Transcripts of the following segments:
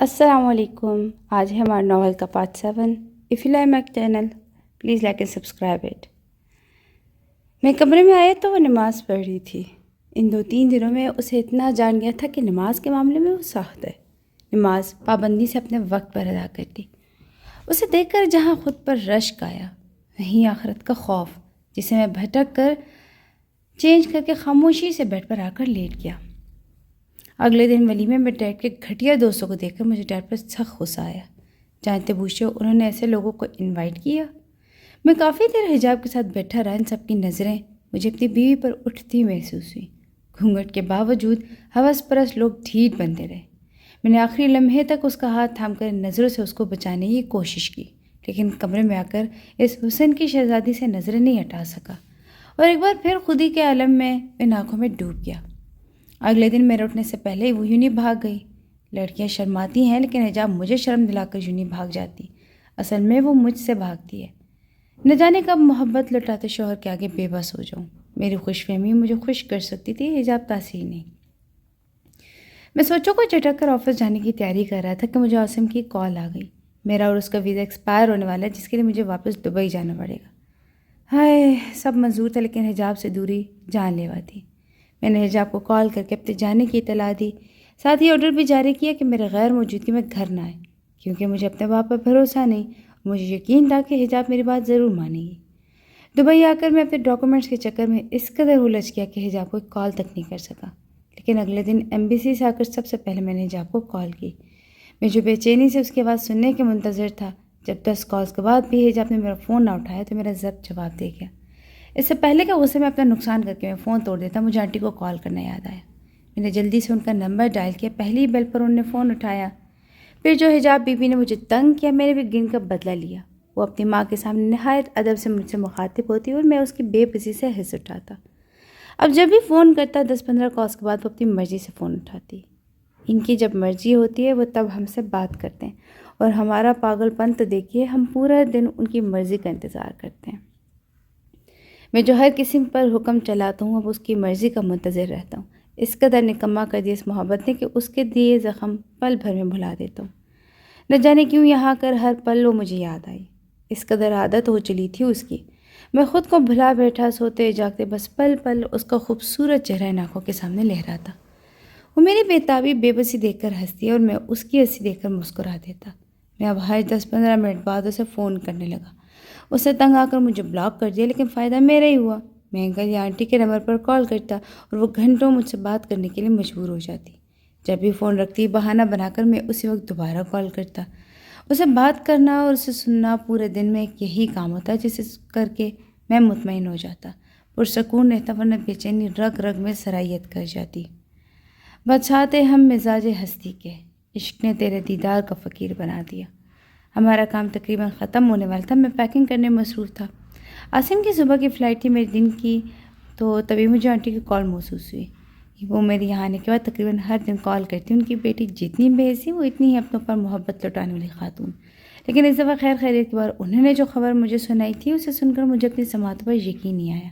السلام علیکم. آج ہے ہمارا ناول کا part 7. If you like my channel please like and subscribe it. میں کمرے میں آیا تو وہ نماز پڑھ رہی تھی. ان 2-3 دنوں میں اسے اتنا جان گیا تھا کہ نماز کے معاملے میں وہ سخت ہے. نماز پابندی سے اپنے وقت پر ادا کرتی. اسے دیکھ کر جہاں خود پر رشک آیا وہیں آخرت کا خوف جسے میں بھٹک کر چینج کر کے خاموشی سے بیڈ پر آ کر لیٹ گیا. اگلے دن ولیمے میں ڈیڈ کے گھٹیا دوستوں کو دیکھ کر مجھے ڈیڈ پر سخت غصہ آیا. جانتے بوجھتے انہوں نے ایسے لوگوں کو انوائٹ کیا. میں کافی دیر حجاب کے ساتھ بیٹھا رہا. ان سب کی نظریں مجھے اپنی بیوی پر اٹھتی محسوس ہوئی. گھونگھٹ کے باوجود ہوس پرست لوگ ڈھیٹ بنتے رہے. میں نے آخری لمحے تک اس کا ہاتھ تھام کر نظروں سے اس کو بچانے کی کوشش کی، لیکن کمرے میں آ کر اس حسن کی شہزادی سے نظریں نہیں ہٹا سکا اور ایک بار پھر خود ہی کے عالم میں ان آنکھوں میں ڈوب گیا. اگلے دن میرے اٹھنے سے پہلے ہی وہ یوں نہیں بھاگ گئی. لڑکیاں شرماتی ہیں لیکن حجاب مجھے شرم دلا کر یوں نہیں بھاگ جاتی. اصل میں وہ مجھ سے بھاگتی ہے. نہ جانے کب محبت لٹاتے شوہر کے آگے بے بس ہو جاؤں. میری خوش فہمی مجھے خوش کر سکتی تھی، حجاب تاثیر نہیں. میں سوچوں کو چٹک کر آفس جانے کی تیاری کر رہا تھا کہ مجھے عاصم کی کال آ گئی. میرا اور اس کا ویزا ایکسپائر ہونے والا ہے جس کے لیے مجھے واپس دبئی جانا پڑے گا. ہائے، سب منظور تھا لیکن حجاب سے دوری جان لیوا تھی. میں نے حجاب کو کال کر کے اپنے جانے کی اطلاع دی. ساتھ ہی آرڈر بھی جاری کیا کہ میرے غیر موجودگی میں گھر نہ آئے، کیونکہ مجھے اپنے باپ پر بھروسہ نہیں. مجھے یقین تھا کہ حجاب میری بات ضرور مانے گی. دبئی آ کر میں اپنے ڈاکومنٹس کے چکر میں اس قدر الجھ گیا کہ حجاب کو کال تک نہیں کر سکا. لیکن اگلے دن ایمبیسی سے آ کر سب سے پہلے میں نے حجاب کو کال کی. میں جو بے چینی سے اس کی آواز سننے کے منتظر تھا، جب 10 کالز کے بعد بھی حجاب نے میرا فون نہ اٹھایا تو میرا ضبط جواب دے گیا. اس سے پہلے کہ غصے میں اپنا نقصان کر کے میں فون توڑ دیتا، مجھے آنٹی کو کال کرنا یاد آیا. میں نے جلدی سے ان کا نمبر ڈائل کیا. پہلی بیل پر انہوں نے فون اٹھایا. پھر جو حجاب بی بی نے مجھے تنگ کیا، میں نے بھی گن کا بدلہ لیا. وہ اپنی ماں کے سامنے نہایت ادب سے مجھ سے مخاطب ہوتی اور میں اس کی بے بسی سے حص اٹھاتا. اب جب بھی فون کرتا 10-15 کالز کے بعد وہ اپنی مرضی سے فون اٹھاتی. ان کی جب مرضی ہوتی ہے وہ تب ہم سے بات کرتے ہیں اور ہمارا پاگل پن تو دیکھیے، ہم پورا دن ان کی مرضی کا انتظار کرتے ہیں. میں جو ہر کسی پر حکم چلاتا ہوں اب اس کی مرضی کا منتظر رہتا ہوں. اس قدر نکما کر دی اس محبت نے کہ اس کے دیے زخم پل بھر میں بھلا دیتا ہوں. نہ جانے کیوں یہاں کر ہر پل وہ مجھے یاد آئی. اس قدر عادت ہو چلی تھی اس کی. میں خود کو بھلا بیٹھا، سوتے جاگتے بس پل پل اس کا خوبصورت چہرہ آنکھوں کے سامنے لہراتا. وہ میری بےتابی بے بسی دیکھ کر ہنستی اور میں اس کی ہنسی دیکھ کر مسکرا دیتا. میں اب ہر 10-15 منٹ بعد اسے فون کرنے لگا. اس سے تنگ آ کر مجھے بلاک کر دیا، لیکن فائدہ میرا ہی ہوا. میں انکل یا آنٹی کے نمبر پر کال کرتا اور وہ گھنٹوں مجھ سے بات کرنے کے لیے مجبور ہو جاتی. جب بھی فون رکھتی بہانہ بنا کر میں اسی وقت دوبارہ کال کرتا. اسے بات کرنا اور اسے سننا پورے دن میں ایک یہی کام ہوتا ہے جسے کر کے میں مطمئن ہو جاتا، پرسکون رہتا، ورنہ بے چینی رگ رگ میں سرائیت کر جاتی. بچھاتے ہم مزاج ہستی کے، عشق نے تیرے دیدار کا فقیر بنا دیا. ہمارا کام تقریباً ختم ہونے والا تھا. میں پیکنگ کرنے میں مصروف تھا. عاصم کی صبح کی فلائٹ تھی میرے دن کی، تو تبھی مجھے آنٹی کی کال محسوس ہوئی. وہ میرے یہاں آنے کے بعد تقریباً ہر دن کال کرتی. ان کی بیٹی جتنی بے حسی وہ اتنی ہی اپنوں پر محبت لٹانے والی خاتون. لیکن اس دفعہ خیر خیریت کے بعد انہوں نے جو خبر مجھے سنائی تھی اسے سن کر مجھے اپنی سماعتوں پر یقین نہیں آیا.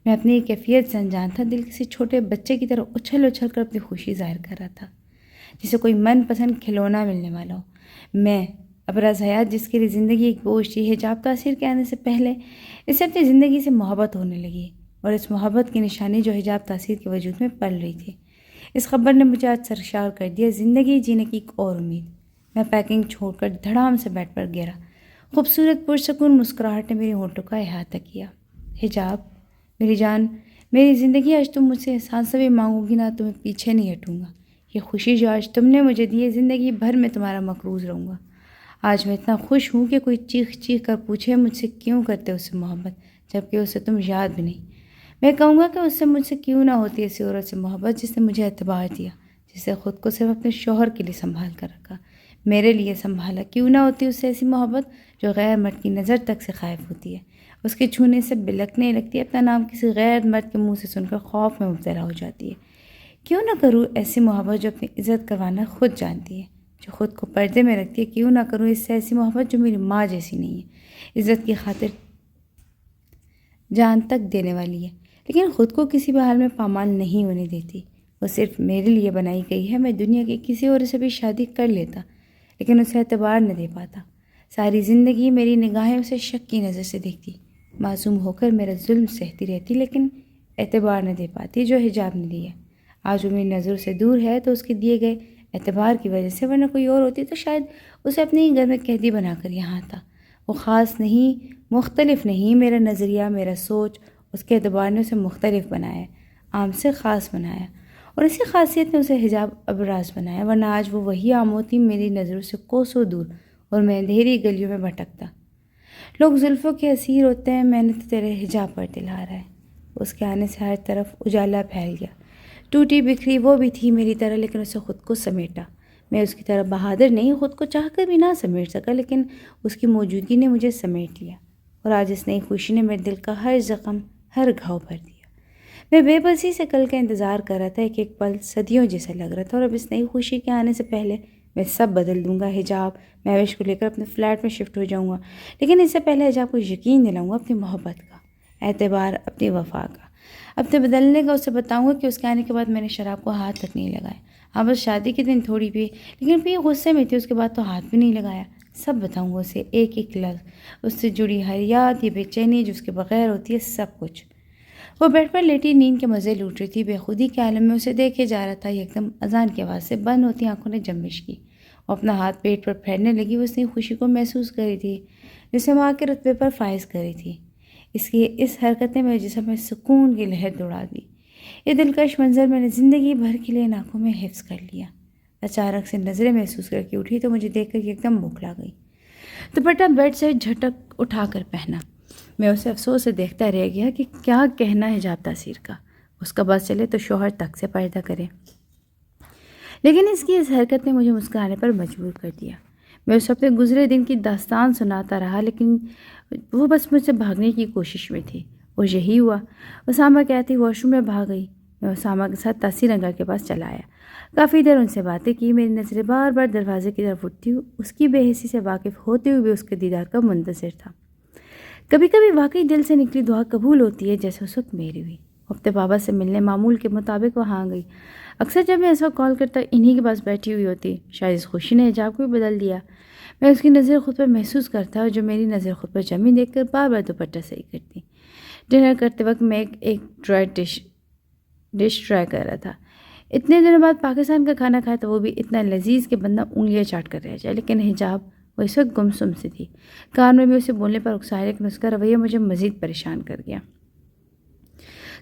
میں اپنی کیفیت سے انجان تھا. دل کسی چھوٹے بچے کی طرح اچھل اچھل کر اپنی خوشی ظاہر کر رہا تھا، جسے کوئی من پسند کھلونا ملنے والا ہو. میں ابرز حیات جس کے لیے زندگی ایک بوجھ تھی، حجاب تاثیر کے آنے سے پہلے اس سے اپنی زندگی سے محبت ہونے لگی، اور اس محبت کی نشانی جو حجاب تاثیر کے وجود میں پل رہی تھی. اس خبر نے مجھے آج سرشار کر دیا. زندگی جینے کی ایک اور امید. میں پیکنگ چھوڑ کر دھڑام سے بیڈ پر گرا. خوبصورت پرسکون مسکراہٹ نے میری ہونٹوں کا احاطہ کیا. حجاب میری جان، میری زندگی، آج تم مجھ سے احسان سے بھی مانگو گی نا تو میں پیچھے نہیں ہٹوں گا. یہ خوشی جو آج تم نے مجھے دی ہے، زندگی بھر میں تمہارا مقروض رہوں گا. آج میں اتنا خوش ہوں کہ کوئی چیخ چیخ کر پوچھے مجھ سے کیوں کرتے اس سے محبت، جبکہ اسے تم یاد بھی نہیں. میں کہوں گا کہ اس سے مجھ سے کیوں نہ ہوتی ایسی عورت سے محبت جس نے مجھے اعتبار دیا، جس نے خود کو صرف اپنے شوہر کے لیے سنبھال کر رکھا، میرے لیے سنبھالا. کیوں نہ ہوتی اس سے ایسی محبت جو غیر مرد کی نظر تک سے خائف ہوتی ہے، اس کے چھونے سے بلکنے لگتی ہے، اپنا نام کسی غیر مرد کے منہ سے سن کر خوف میں مبتلا ہو جاتی ہے. کیوں نہ کروں ایسی محبت جو اپنی عزت کروانا خود جانتی ہے، جو خود کو پردے میں رکھتی ہے. کیوں نہ کروں اس سے ایسی محبت جو میری ماں جیسی نہیں ہے، عزت کی خاطر جان تک دینے والی ہے، لیکن خود کو کسی بھی حال میں پامال نہیں ہونے دیتی. وہ صرف میرے لیے بنائی گئی ہے. میں دنیا کی کسی اور سے بھی شادی کر لیتا، لیکن اسے اعتبار نہ دے پاتا۔ ساری زندگی میری نگاہیں اسے شک کی نظر سے دیکھتی، معصوم ہو کر میرا ظلم سہتی رہتی، لیکن اعتبار نہ دے پاتی جو حجاب نے دی ہے۔ آج وہ میری نظروں سے دور ہے تو اس کے دیے گئے اعتبار کی وجہ سے، ورنہ کوئی اور ہوتی تو شاید اسے اپنے ہی گھر میں قیدی بنا کر یہاں آتا۔ وہ خاص نہیں، مختلف نہیں، میرا نظریہ، میرا سوچ، اس کے اعتبار نے اسے مختلف بنایا، عام سے خاص بنایا، اور اسی خاصیت نے اسے حجاب ابراز بنایا، ورنہ آج وہ وہی عام ہوتی میری نظروں سے کوسوں دور اور میں اندھیری گلیوں میں بھٹکتا۔ لوگ زلفوں کے اسیر ہوتے ہیں، میں نے تو تیرے حجاب پر دل ہارا ہے۔ اس کے آنے سے ہر طرف اجالا پھیل گیا۔ ٹوٹی بکھری وہ بھی تھی میری طرح، لیکن اسے خود کو سمیٹا۔ میں اس کی طرح بہادر نہیں، خود کو چاہ کر بھی نہ سمیٹ سکا، لیکن اس کی موجودگی نے مجھے سمیٹ لیا، اور آج اس نئی خوشی نے میرے دل کا ہر زخم، ہر گھاؤ بھر دیا۔ میں بے بسی سے کل کا انتظار کر رہا تھا، ایک ایک پل صدیوں جیسا لگ رہا تھا، اور اب اس نئی خوشی کے آنے سے پہلے میں سب بدل دوں گا۔ حجاب مہوش کو لے کر اپنے فلیٹ میں شفٹ ہو جاؤں گا، لیکن اس سے پہلے حجاب کو یقین دلاؤں گا اپنی محبت کا، اعتبار، اپنی وفا کا، اپنے بدلنے کا۔ اسے بتاؤں گا کہ اس کے آنے کے بعد میں نے شراب کو ہاتھ تک نہیں لگایا۔ ہاں بس شادی کے دن تھوڑی پی، لیکن پی غصے میں تھی، اس کے بعد تو ہاتھ بھی نہیں لگایا۔ سب بتاؤں گا اسے، ایک ایک لفظ، اس سے جڑی ہر یاد، یہ بے چینی جو اس کے بغیر ہوتی ہے، سب کچھ۔ وہ بیڈ پر لیٹی نیند کے مزے لوٹ رہی تھی، بے خودی کے عالم میں اسے دیکھے جا رہا تھا۔ ایک دم اذان کی آواز سے بند ہوتی آنکھوں نے جنبش کی، وہ اپنا ہاتھ پیٹ پر پھیرنے لگی۔ وہ اس نئی خوشی کو محسوس کر رہی تھی جسے ماں کے رتبے پر فائز کر رہی تھی۔ اس کی اس حرکت نے میرے جسم میں سکون کی لہر دوڑا دی۔ یہ دلکش منظر میں نے زندگی بھر کے لیے آنکھوں میں حفظ کر لیا۔ اچانک سے نظریں محسوس کر کے اٹھی تو مجھے دیکھ کر ایک دم بھوک لگ گئی۔ دوپٹہ بیڈ سے جھٹک اٹھا کر پہنا۔ میں اسے افسوس سے دیکھتا رہ گیا کہ کیا کہنا ہے حجاب تاثیر کا، اس کا بس چلے تو شوہر تک سے پردہ کرے، لیکن اس کی اس حرکت نے مجھے مسکرانے پر مجبور کر دیا۔ میں اس اپنے گزرے دن کی داستان سناتا رہا، لیکن وہ بس مجھ سے بھاگنے کی کوشش میں تھی، اور یہی ہوا۔ اسامہ کہتی واش روم میں بھاگ گئی۔ میں اسامہ کے ساتھ تاثیر انکل کے پاس چلا آیا، کافی دیر ان سے باتیں کی۔ میری نظریں بار بار دروازے کی طرف اٹھتی، اس کی بے حسی سے واقف ہوتے ہوئے بھی اس کے دیدار کا منتظر تھا۔ کبھی کبھی واقعی دل سے نکلی دعا قبول ہوتی ہے، جیسے اس وقت میری ہوئی۔ اپنے بابا سے ملنے معمول کے مطابق وہاں گئی۔ اکثر جب میں اس وقت کال کرتا انہی کے پاس بیٹھی ہوئی ہوتی، شاید اس خوشی نے حجاب کو بھی بدل دیا۔ میں اس کی نظر خود پر محسوس کرتا، اور جو میری نظر خود پر جمی دیکھ کر بار بار دوپٹہ صحیح کرتی۔ ڈنر کرتے وقت میں ایک ڈرائی ڈش ٹرائی کر رہا تھا۔ اتنے دنوں بعد پاکستان کا کھانا کھایا تو وہ بھی اتنا لذیذ کہ بندہ انگلیاں چاٹ کر رہ جائے، لیکن حجاب وہ اس وقت گمسم سی تھی۔ کان میں بھی اسے بولنے پر اکسایا، لیکن اس کا رویہ مجھے مزید پریشان کر گیا۔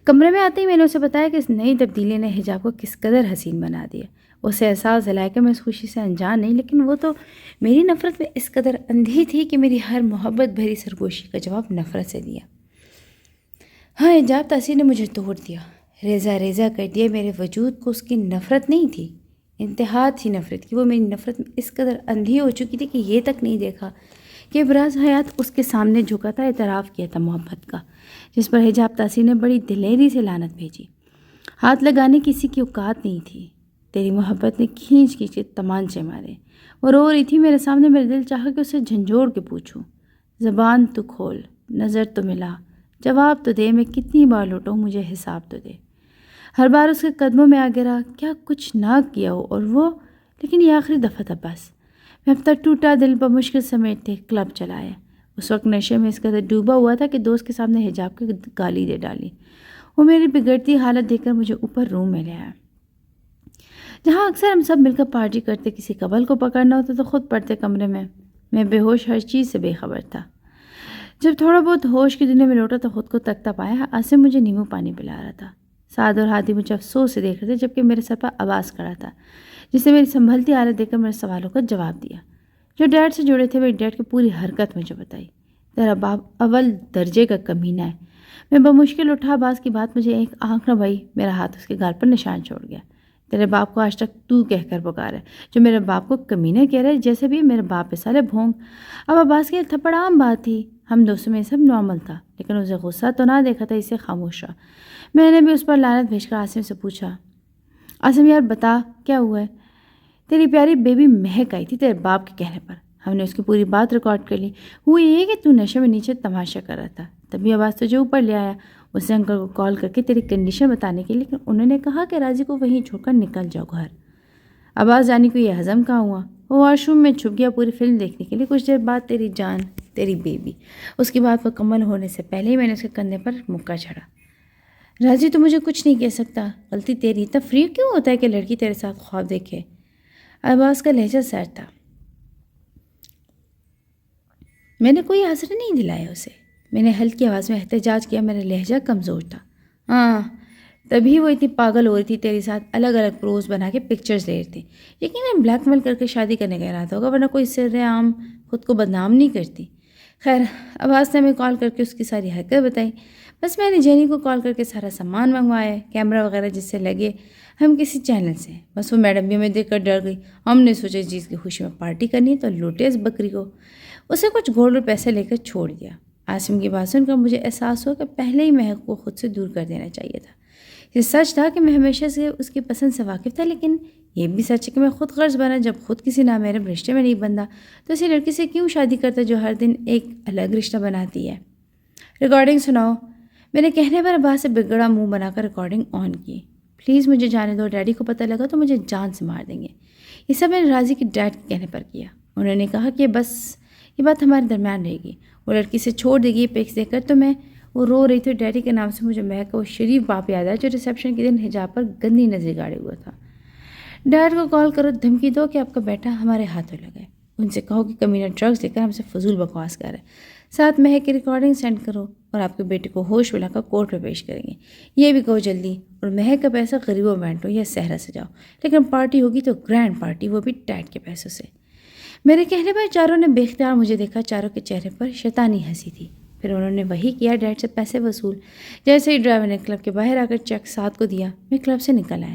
کمرے میں آتے ہی میں نے اسے بتایا کہ اس نئی تبدیلی نے حجاب کو کس قدر حسین بنا دیا۔ اسے احساس دلایا کہ میں اس خوشی سے انجان نہیں، لیکن وہ تو میری نفرت میں اس قدر اندھی تھی کہ میری ہر محبت بھری سرگوشی کا جواب نفرت سے دیا۔ ہاں، حجاب تاثیر نے مجھے توڑ دیا، ریزہ ریزہ کر دیا۔ میرے وجود کو اس کی نفرت نہیں تھی، انتہا تھی نفرت کی۔ وہ میری نفرت میں اس قدر اندھی ہو چکی تھی کہ یہ تک نہیں دیکھا کہ ابراز حیات اس کے سامنے جھکا تھا، اعتراف کیا تھا محبت کا، جس پر حجاب تاثیر نے بڑی دلیری سے لعنت بھیجی۔ ہاتھ لگانے کسی کی اوقات نہیں تھی۔ تیری محبت نے کھینچ کھینچ کے تمانچے مارے۔ وہ رو رہی تھی میرے سامنے، میرے دل چاہا کہ اسے جھنجھوڑ کے پوچھوں، زبان تو کھول، نظر تو ملا، جواب تو دے، میں کتنی بار لوٹوں، مجھے حساب تو دے۔ ہر بار اس کے قدموں میں آ گرا، کیا کچھ نہ کیا ہو، اور وہ، لیکن یہ آخری دفعہ تھا بس۔ میں اپنا ٹوٹا دل بمشکل سمیٹتے کلب چلایا۔ اس وقت نشے میں اس قدر ڈوبا ہوا تھا کہ دوست کے سامنے حجاب کی گالی دے ڈالی۔ وہ میری بگڑتی حالت دیکھ کر مجھے اوپر روم میں لے آیا، جہاں اکثر ہم سب مل کر پارٹی کرتے۔ کسی قبل کو پکڑنا ہوتا تو خود پڑتے کمرے میں۔ میں بے ہوش ہر چیز سے بے خبر تھا۔ جب تھوڑا بہت ہوش کی دنیا میں لوٹا تو خود کو تکتا پایا۔ آصم مجھے نیمبو پانی پلا رہا تھا۔ سعد اور ہادی مجھے افسوس سے دیکھ رہے تھے، جبکہ میرے سر پر عباس کھڑا تھا، جس نے میری سنبھلتی حالت دیکھ کر میرے سوالوں کا جواب دیا۔ جو ڈیڈ سے جڑے تھے، میری ڈیڈ کی پوری حرکت مجھے بتائی۔ تیرا باپ اول درجے کا کمینہ ہے۔ میں بمشکل اٹھا، عباس کی بات مجھے ایک آنکھ نہ بھائی، میرا ہاتھ اس کے گال پر نشان چھوڑ گیا۔ تیرے باپ کو آج تک تو کہہ کر پکارا ہے، جو میرے باپ کو کمینہ کہہ رہے، جیسے بھی میرے باپ پہ سالے بھونگ۔ اب عباس کی تھپڑ عام بات تھی، ہم دوستوں میں سب نارمل تھا، لیکن اسے غصہ تو نہ دیکھا تھا، اسے خاموش رہا۔ میں نے بھی اس پر لعنت بھیج کر آصم سے پوچھا، آصم یار بتا کیا ہوا ہے؟ تیری پیاری بیبی مہک آئی تھی تیرے باپ کے کہنے پر۔ ہم نے اس کی پوری بات ریکارڈ کر لی۔ ہوئی یہ کہ تو نشے میں نیچے تماشا کر رہا تھا، تبھی عباس تجھے اوپر لے آیا، اس نے انکل کو کال کر کے تیری کنڈیشن بتانے کے، لیکن انہوں نے کہا کہ راضی کو وہیں چھوڑ کر نکل جاؤ گھر۔ عباس جانی کو یہ ہضم کہاں ہوا؟ وہ واش روم میں چھپ گیا پوری فلم دیکھنے کے لیے. کچھ دیر بعد تیری جان تیری بیبی. اس کی بات مکمل ہونے سے پہلے ہی میں نے اس کے کندھے پر مکہ چڑھا. راضی تو مجھے کچھ نہیں کہہ سکتا. غلطی تیری. تفریح کیوں ہوتا ہے کہ لڑکی تیرے ساتھ خواب دیکھے؟ عباس کا لہجہ سیر تھا. میں نے کوئی حسر نہیں دلایا اسے. میں نے ہلکی آواز میں احتجاج کیا. میرا لہجہ کمزور تھا. ہاں تبھی وہ اتنی پاگل ہو رہی تھی تیرے ساتھ الگ الگ پروز بنا کے پکچرز لے رہی تھی. یقیناً بلیک میل کر کے شادی کرنے کا ارادہ ہوگا ورنہ کوئی سر عام خود کو بدنام نہیں کرتی. خیر عباس نے ہمیں کال کر کے اس کی ساری حرکت بتائی. بس میں نے جینی کو کال کر کے سارا سامان منگوایا ہے. کیمرہ وغیرہ جس سے لگے ہم کسی چینل سے. بس وہ میڈم بھی ہمیں دیکھ کر ڈر گئی. ہم نے سوچا اس چیز کی خوشی میں پارٹی کرنی ہے تو لوٹے اس بکری کو. اسے کچھ گولڈ اور پیسے لے کر چھوڑ دیا. عاصم کی بات سن کر مجھے احساس ہوا کہ پہلے ہی مہک کو خود سے دور کر دینا چاہیے تھا. یہ سچ تھا کہ میں ہمیشہ سے اس کی پسند سے واقف تھا، لیکن یہ بھی سچ ہے کہ میں خود غرض بنا. جب خود کسی نامحرم رشتے میں نہیں بندھا تو اسی لڑکی سے کیوں شادی کرتا جو ہر دن ایک الگ رشتہ بناتی ہے؟ ریکارڈنگ سناؤ. میں نے کہنے پر عباس سے بگڑا منہ بنا کر ریکارڈنگ آن کی. پلیز مجھے جانے دو. ڈیڈی کو پتہ لگا تو مجھے جان سے مار دیں گے. یہ سب میں نے راضی کے ڈیڈ کے کہنے پر کیا. انہوں نے کہا کہ بس یہ بات ہمارے درمیان رہے گی. وہ لڑکی سے چھوڑ دے گی پکس دے کر. تو میں وہ رو رہی تھی. ڈیڈی کے نام سے مجھے مہک کا وہ شریف باپ یاد آیا جو ریسیپشن کے دن حجاب پر گندی نظر گاڑے ہوا تھا. ڈیڈ کو کال کرو، دھمکی دو کہ آپ کا بیٹا ہمارے ہاتھوں لگا ہے. ان سے کہو کہ کمینہ ڈرگس لے کر ہم سے فضول بکواس کر رہے ہیں. ساتھ مہک کی ریکارڈنگ سینڈ کرو اور آپ کے بیٹے کو ہوش ملا کر کورٹ میں پیش کریں گے. یہ بھی کہو جلدی. اور مہک کا پیسہ غریبوں میں بانٹو یا صحرا سے جاؤ، لیکن پارٹی ہوگی تو گرینڈ پارٹی، وہ بھی ڈیڈ کے پیسوں سے. میرے کہنے پر چاروں نے بے اختیار مجھے دیکھا. چاروں کے چہرے پر شیطانی ہنسی تھی. پھر انہوں نے وہی کیا، ڈیڈ سے پیسے وصول. جیسے ہی ڈرائیور نے کلب کے باہر آ کر چیک ساتھ کو دیا، میں کلب سے نکل آیا.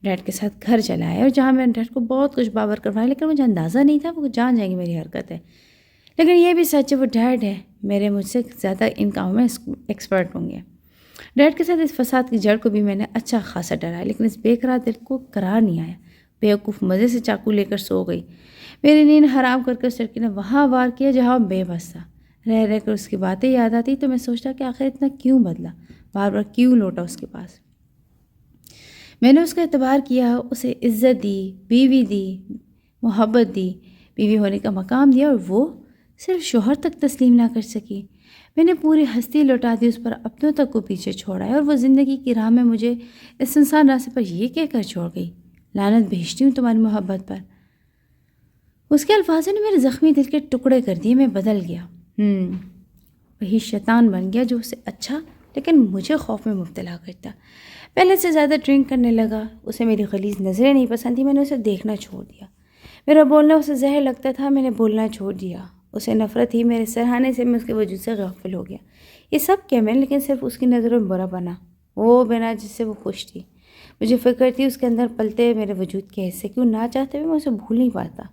ڈیڈ کے ساتھ گھر چلا آیا اور جہاں میں نے ڈیڈ کو بہت کچھ باور کروایا، لیکن مجھے اندازہ نہیں تھا وہ جان جائیں گے میری حرکت ہے. لیکن یہ بھی سچ ہے وہ ڈیڈ ہے میرے مجھ سے زیادہ ان کاموں میں ایکسپرٹ ہوں گے. ڈیڈ کے ساتھ اس فساد کی جڑ کو بھی میں نے اچھا خاصا ڈرایا، لیکن اس بے قرار دل کو قرار نہیں آیا. بیوقوف مزے سے چاقو لے کر سو گئی. میری نیند حرام کر کے اس لڑکی نے وہاں وار کیا جہاں بے بس تھا. رہ رہ کر اس کی باتیں یاد آتی تو میں سوچتا کہ آخر اتنا کیوں بدلا، بار بار کیوں لوٹا اس کے پاس. میں نے اس کا اعتبار کیا، اسے عزت دی، بیوی دی، محبت دی، بیوی ہونے کا مقام دیا، اور وہ صرف شوہر تک تسلیم نہ کر سکی. میں نے پوری ہستی لوٹا دی اس پر، اپنوں تک کو پیچھے چھوڑا ہے، اور وہ زندگی کی راہ میں مجھے اس سنسان راستے پر یہ کہہ کر چھوڑ گئی، لعنت بھیجتی ہوں تمہاری محبت پر. اس کے الفاظوں نے میرے زخمی دل کے ٹکڑے کر دیے. میں بدل گیا. وہی شیطان بن گیا جو اسے اچھا لیکن مجھے خوف میں مبتلا کرتا. پہلے سے زیادہ ڈرنک کرنے لگا. اسے میری غلیظ نظریں نہیں پسند تھی. میں نے اسے دیکھنا چھوڑ دیا. میرا بولنا اسے زہر لگتا تھا. میں نے بولنا چھوڑ دیا. اسے نفرت ہی میرے سرہانے سے میں اس کے وجود سے غافل ہو گیا. یہ سب کیا میں، لیکن صرف اس کی نظروں میں برا بنا، وہ بنا جس سے وہ خوش تھی. مجھے فکر تھی اس کے اندر پلتے میرے وجود کے حصے کیوں نہ چاہتے ہوئے میں اسے بھول نہیں پاتا.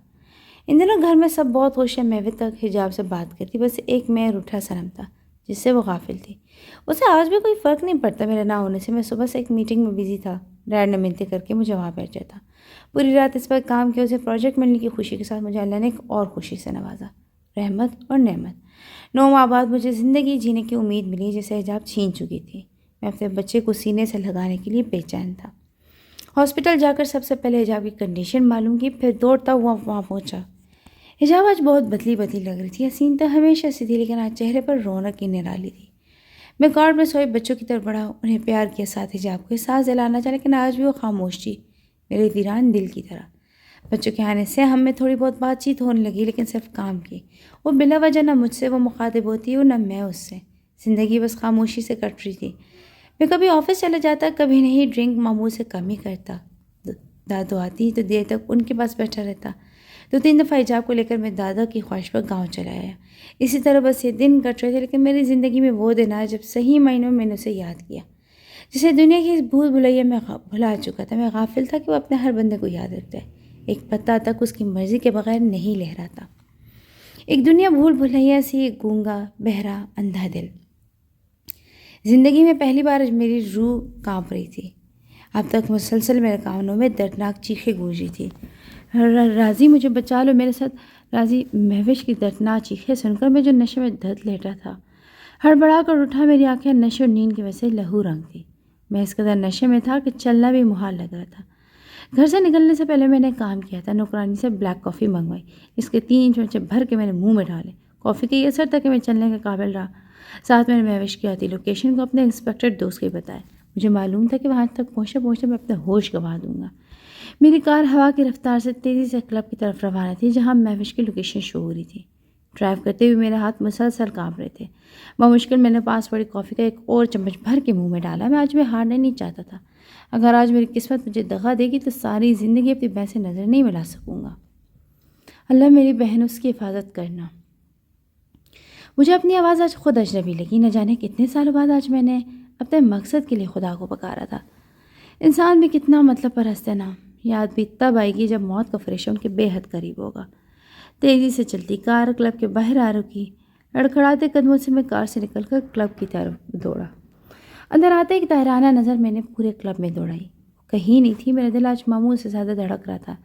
ان دنوں گھر میں سب بہت خوش ہیں. مہوے تک حجاب سے بات کرتی، بس ایک میں روٹھا صنم تھا جس سے وہ غافل تھی. اسے آج بھی کوئی فرق نہیں پڑتا میرے نہ ہونے سے. میں صبح سے ایک میٹنگ میں بزی تھا. ڈیڈ نے منتیں کر کے مجھے وہاں بھیجا تھا. پوری رات اس پر کام کیا. اسے پروجیکٹ ملنے کی خوشی کے ساتھ مجھے اللہ نے ایک اور خوشی سے نوازا، رحمت اور نعمت. 9 ماہ بعد مجھے زندگی جینے کی امید ملی جسے حجاب چھین چکی تھی. میں اپنے بچے کو سینے سے لگانے کے لیے بے چین تھا. ہاسپٹل جا کر سب سے پہلے حجاب کی کنڈیشن معلوم کی، پھر دوڑتا ہوا وہاں پہنچا. حجاب آج بہت بدلی لگ رہی تھی. حسین تو ہمیشہ سے تھی، لیکن آج چہرے پر رونق کی نرالی تھی. میں کارڈ میں سوئے بچوں کی طرف بڑھا، انہیں پیار کیا، ساتھ حجاب کو احساس دلانا چاہا، لیکن آج بھی وہ خاموش تھی، میرے ویران دل کی طرح. بچوں کے آنے سے ہم میں تھوڑی بہت بات چیت ہونے لگی، لیکن صرف کام کی. وہ بلا وجہ نہ مجھ سے وہ مخاطب ہوتی اور نہ میں اس سے. زندگی بس خاموشی سے کٹ رہی تھی. میں کبھی آفس چلا جاتا، کبھی نہیں. ڈرنک معمول سے کم ہی کرتا. دادو آتی تو دیر تک ان کے پاس بیٹھا رہتا. 2-3 دفعہ حجاب کو لے کر میں دادا کی خواہش پر گاؤں چلا آیا. اسی طرح بس یہ دن کٹ رہے تھے، لیکن میری زندگی میں وہ دن آیا جب صحیح معنوں میں نے اسے یاد کیا، جسے دنیا کی اس بھول بھلیا میں بھلا چکا تھا. میں غافل تھا کہ وہ اپنے ہر بندے کو یاد رکھتا ہے. ایک پتا تک اس کی مرضی کے بغیر نہیں لہراتا. ایک دنیا بھول بھلیا سی، ایک گونگا بہرا اندھا دل. زندگی میں پہلی بار میری روح کانپ رہی تھی. اب تک مسلسل میرے کانوں میں دردناک چیخیں گونجی تھی. راضی مجھے بچا لو، میرے ساتھ راضی. مہوش کی دردناک چیخیں سن کر میں جو نشے میں دھت لیٹا تھا ہڑبڑا کر اٹھا. میری آنکھیں نشے اور نیند کی وجہ سے لہو رنگ تھی. میں اس قدر نشے میں تھا کہ چلنا بھی محال لگ رہا تھا. گھر سے نکلنے سے پہلے میں نے کام کیا تھا، نوکرانی سے بلیک کافی منگوائی، جس کے 3 چمچے بھر کے میں نے منہ میں ڈالے۔ کافی کا یہ اثر تھا کہ میں چلنے کے قابل رہا۔ ساتھ میں نے مہوش کی آتی لوکیشن کو اپنے انسپیکٹر دوست کو بتایا۔ مجھے معلوم تھا کہ وہاں تک پہنچتے میں اپنے ہوش گنوا دوں گا۔ میری کار ہوا کی رفتار سے تیزی سے کلب کی طرف روانہ تھی جہاں مہوش کی لوکیشن شو ہو رہی تھی۔ ڈرائیو کرتے ہوئے میرے ہاتھ مسلسل کانپ رہے تھے۔ بمشکل میں نے پاس پڑی کافی کا ایک اور چمچ بھر کے منہ میں ڈالا۔ میں آج بھی ہارنا نہیں چاہتا تھا۔ اگر آج میری قسمت مجھے دغا دے گی تو ساری زندگی اپنی بہن سے نظر نہیں ملا سکوں گا۔ اللہ میری بہن، اس کی حفاظت کرنا۔ مجھے اپنی آواز آج خود اجنبی لگی۔ نہ جانے کتنے سالوں بعد آج میں نے اپنے مقصد کے لیے خدا کو پکارا تھا۔ انسان بھی کتنا مطلب پرست ہے نا۔ یاد بھی تب آئے گی جب موت کا فرشتہ ان کے بے حد قریب ہوگا۔ تیزی سے چلتی کار کلب کے باہر آ رکی۔ لڑکھڑاتے قدموں سے میں کار سے نکل کر کلب کی طرف دوڑا۔ اندر آتے ایک طاہرانہ نظر میں نے پورے کلب میں دوڑائی۔ کہیں نہیں تھی، میرا دل آج معمول سے زیادہ دھڑک رہا تھا۔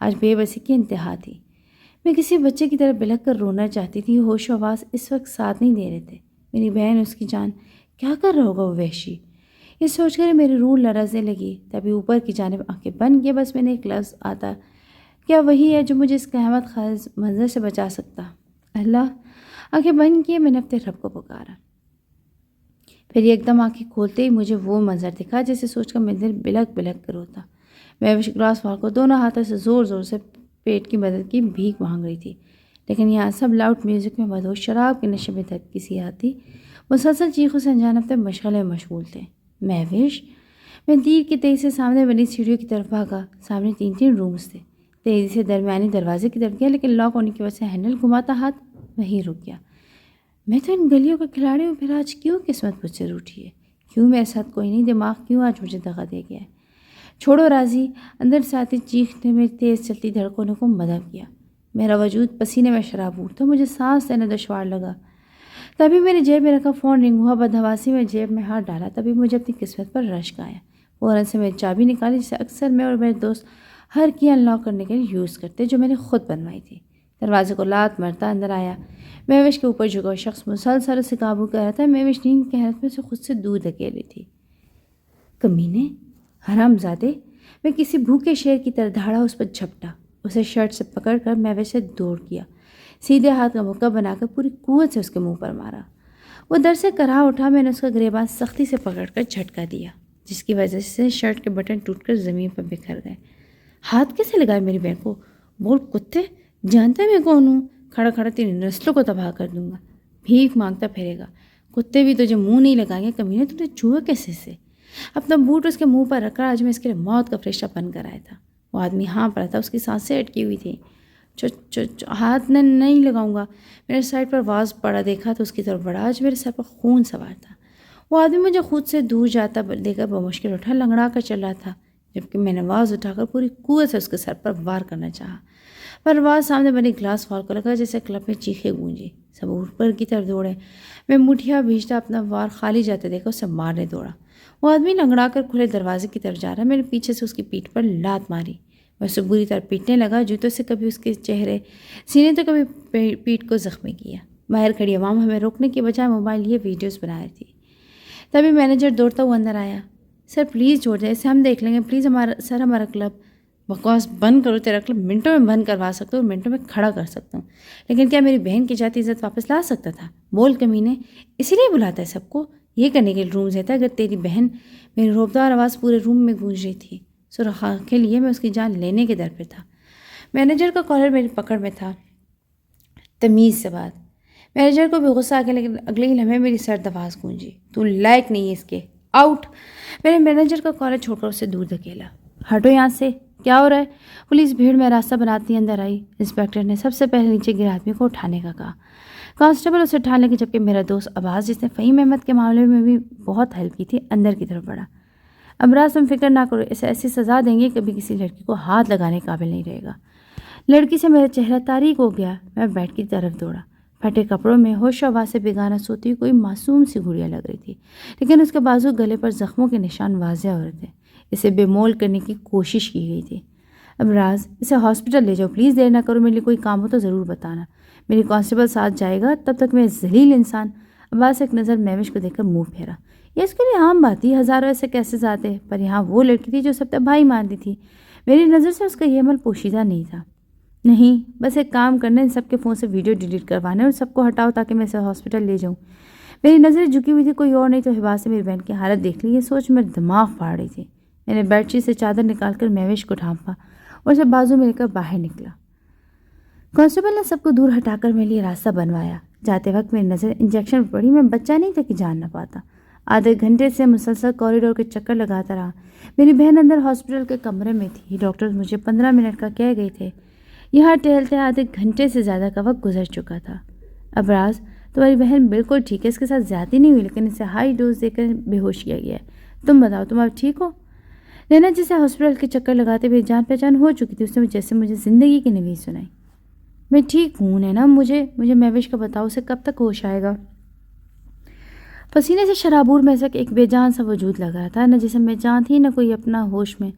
آج بے بسی کی انتہا تھی۔ میں کسی بچے کی طرح بلک کر رونا چاہتی تھی۔ ہوش و حواس اس وقت ساتھ نہیں دے رہے تھے۔ میری بہن، اس کی جان، کیا کر رہا ہوگا وہ وحشی؟ یہ سوچ کر میری روح لرزنے لگی۔ تبھی اوپر کی جانب آنکھیں بند کیے بس میں نے ایک لفظ آتا، کیا وہی ہے جو مجھے اس قیامت خیز منظر سے بچا سکتا؟ اللہ! آنکھیں بند کیے میں نے اپنے رب کو پکارا۔ پھر ایک دم آنکھیں کھولتے ہی مجھے وہ منظر دکھا جسے سوچ کر میرا دل بلک بلک کر ہوتا۔ میں گلاس وال کو دونوں ہاتھوں سے زور زور سے پیٹ کی مدد کی بھیک مانگ رہی تھی، لیکن یہاں سب لاؤڈ میوزک میں مدہوش شراب کے نشے میں دھکتی سی آتی مسلسل چیخوں سے انجان اپنے مشغلے مشغول تھے۔ مہوش! میں تیر کی تیزی سے سامنے بنی سیڑھیوں کی طرف بھاگا۔ سامنے 3 رومز تھے۔ تیزی سے درمیانی دروازے کی طرف گیا، لیکن لاک ہونے کی وجہ سے ہینڈل گھماتا ہاتھ وہیں رک گیا۔ میں تو ان گلیوں کا کھلاڑی ہوں، پھر آج کیوں قسمت مجھ سے روٹھی ہے؟ کیوں میرے ساتھ کوئی نہیں؟ دماغ کیوں آج مجھے دغا دے گیا ہے؟ چھوڑو راضی! اندر سے آتی چیخ نے میری تیز چلتی دھڑکنوں کو مدد کیا۔ میرا وجود پسینے میں شرابور تھا، مجھے سانس لینا دشوار لگا۔ تبھی میری جیب میں رکھا فون رنگ ہوا۔ بدحواسی میں جیب میں ہاتھ ڈالا، تبھی مجھے اپنی قسمت پر رشک آیا۔ فوراً سے میری چابی نکالی، جسے اکثر میں اور میرے دوست ہر کی انلاک کرنے کے لیے یوز کرتے، جو میں نے خود بنوائی تھی۔ دروازے کو لات مرتا اندر آیا۔ مہوش کے اوپر جھکا شخص مسلسل اسے قابو کر رہا تھا۔ مہوش نیند کی حالت میں سے خود سے دور دھکیلی تھی۔ کمینے! حرام زادے! میں کسی بھوکے شیر کی طرح دھاڑا اس پر جھپٹا۔ اسے شرٹ سے پکڑ کر مہوش سے دور کیا۔ سیدھے ہاتھ کا مکہ بنا کر پوری قوت سے اس کے منہ پر مارا۔ وہ در سے کرا اٹھا۔ میں نے اس کا گریبان سختی سے پکڑ کر جھٹکا دیا، جس کی وجہ سے شرٹ کے بٹن ٹوٹ کر زمین پر بکھر گئے۔ ہاتھ کیسے لگائے میری بہن کو؟ بول کتے! جانتا ہے میں کون ہوں؟ کھڑا کھڑا تیری نسلوں کو تباہ کر دوں گا۔ بھیک مانگتا پھرے گا۔ کتے بھی تجھے منہ نہیں لگائیں گے۔ کمینے، تم نے چھوا کیسے سے؟ اپنا بوٹ اس کے منہ پر رکھ کر آج میں اس کے لیے موت کا فرشتہ بن کر آیا تھا۔ وہ آدمی ہاں پڑا تھا، اس کی سانسیں اٹکی ہوئی تھیں۔ ہاتھ نہیں لگاؤں گا۔ میرے سائڈ پر واز پڑا دیکھا تو اس کی طرف بڑھا۔ آج میرے سر پر خون سوار تھا۔ وہ آدمی مجھے خود سے دور جاتا دے کر بمشکل اٹھا، لنگڑا کر چل رہا تھا، جبکہ میں نے واز اٹھا کر پوری قوت سے اس کے سر پر وار کرنا چاہا، پر واز سامنے بنی گلاس وال کو لگا، جیسے کلب میں چیخیں گونجی۔ سب اوپر کی طرف دوڑے۔ میں مٹھیاں بھیجتا اپنا وار خالی جاتے دیکھا اسے مارنے دوڑا۔ وہ آدمی لنگڑا کر کھلے دروازے کی طرف جا رہا۔ میں نے پیچھے سے اس کی پیٹھ پر لات ماری۔ میں اسے بری طرح پیٹنے لگا، جوتوں سے کبھی اس کے چہرے سینے تو کبھی پیٹھ کو زخمی کیا۔ باہر کھڑی عوام ہمیں روکنے کی بجائے موبائل لیے ویڈیوز بنا رہی تھی۔ تبھی مینیجر دوڑتا ہوا اندر آیا۔ سر پلیز چھوڑ دیں، اسے ہم دیکھ لیں گے، پلیز ہمارا کلب۔ بکواس بند کرو، تیرا کلب منٹوں میں بند کروا سکتا ہوں اور منٹوں میں کھڑا کر سکتا ہوں، لیکن کیا میری بہن کی جاتی عزت واپس لا سکتا تھا؟ بول کمینے! اسی لیے بلاتا ہے سب کو، یہ کرنے کے لیے روم دیتا ہے۔ اگر تیری بہن… میری روبدار آواز پورے روم میں گونج رہی تھی۔ سرخ کے لیے میں اس کی جان لینے کے در پہ تھا۔ مینیجر کا کالر میری پکڑ میں تھا۔ تمیز سے بات۔ مینیجر کو بھی غصہ آ گیا، لیکن اگلے ہی لمحے میری سرد آواز گونجی، تو لائق نہیں ہے اس کے، آؤٹ! میں نے مینیجر کا کالر چھوڑ کر اسے دور دھکیلا۔ ہٹو یہاں سے، کیا ہو رہا ہے؟ پولیس بھیڑ میں راستہ بناتی اندر آئی۔ انسپیکٹر نے سب سے پہلے نیچے گرے آدمی کو اٹھانے کا کہا۔ کانسٹیبل اسے اٹھا لے کے، جبکہ میرا دوست عباس، جس نے فہیم احمد کے معاملے میں بھی بہت ہیلپ کی تھی، اندر کی طرف بڑھا۔ امراض، تم فکر نہ کرو، اسے ایسی سزا دیں گے کبھی کسی لڑکی کو ہاتھ لگانے قابل نہیں رہے گا۔ لڑکی سے میرا چہرہ تاریک ہو گیا۔ میں بیڈ کی طرف دوڑا۔ پھٹے کپڑوں میں ہوش و حواس سے بیگانہ سوتی ہوئی کوئی معصوم سی گڑیا لگ رہی تھی، لیکن اس کے بازو گلے پر زخموں کے نشان واضح ہو رہے تھے۔ اسے بے مول کرنے کی کوشش کی گئی تھی۔ امراض، اسے ہاسپٹل لے جاؤ پلیز، دیر نہ کرو، میرے لیے کوئی کام ہو تو ضرور بتانا، میری کانسٹیبل ساتھ جائے گا، تب تک میں ذلیل انسان… عباس ایک نظر مہوش کو دیکھ کر منہ پھیرا۔ یہ اس کے لیے عام بات تھی، ہزاروں ایسے کیسز آتے، پر یہاں وہ لڑکی تھی جو سب تباہی مانتی تھی۔ میری نظر سے اس کا یہ عمل پوشیدہ نہیں تھا. نہیں، بس ایک کام کرنا، ان سب کے فون سے ویڈیو ڈیلیٹ کروانا اور سب کو ہٹاؤ تاکہ میں اسے ہاسپٹل لے جاؤں. میری نظریں جھکی ہوئی تھی، کوئی اور نہیں تو ہبا سے میری بہن کی حالت دیکھ لی. یہ سوچ میرا دماغ پھاڑ رہی تھی. میں نے بیڈ شیٹ سے چادر نکال کر مہوش کو ڈھانپا اور اسے بازو میں لے کر باہر نکلا. کانسٹیبل نے سب کو دور ہٹا کر میرے لیے راستہ بنوایا. جاتے وقت میری نظر انجیکشن پر پڑی. میں بچہ نہیں تھا کہ جان نہ پاتا. آدھے گھنٹے سے مسلسل کوریڈور کے چکر لگاتا رہا. میری بہن اندر ہاسپٹل کے کمرے میں تھی. ڈاکٹر مجھے 15 منٹ کا کہہ گئے تھے. یہاں ٹہلتے آدھے گھنٹے سے زیادہ کا وقت گزر چکا تھا. ابراز، تمہاری بہن بالکل ٹھیک ہے، اس کے ساتھ زیادتی نہیں ہوئی، لیکن اسے ہائی ڈوز دے کر بے ہوش کیا گیا ہے. تم بتاؤ، تم اب ٹھیک ہو؟ نینا جسے ہاسپٹل کے چکر لگاتے ہوئے جان پہچان ہو چکی تھی، اس نے جیسے مجھے زندگی کی نوید سنائی. میں ٹھیک ہوں نینا. مجھے مہوش کا بتاؤ، اسے کب تک ہوش آئے گا؟ پسینے سے شرابور محسک ایک بے جان سا وجود لگ رہا تھا، نہ جسم میں جان تھی نہ کوئی اپنا ہوش میں.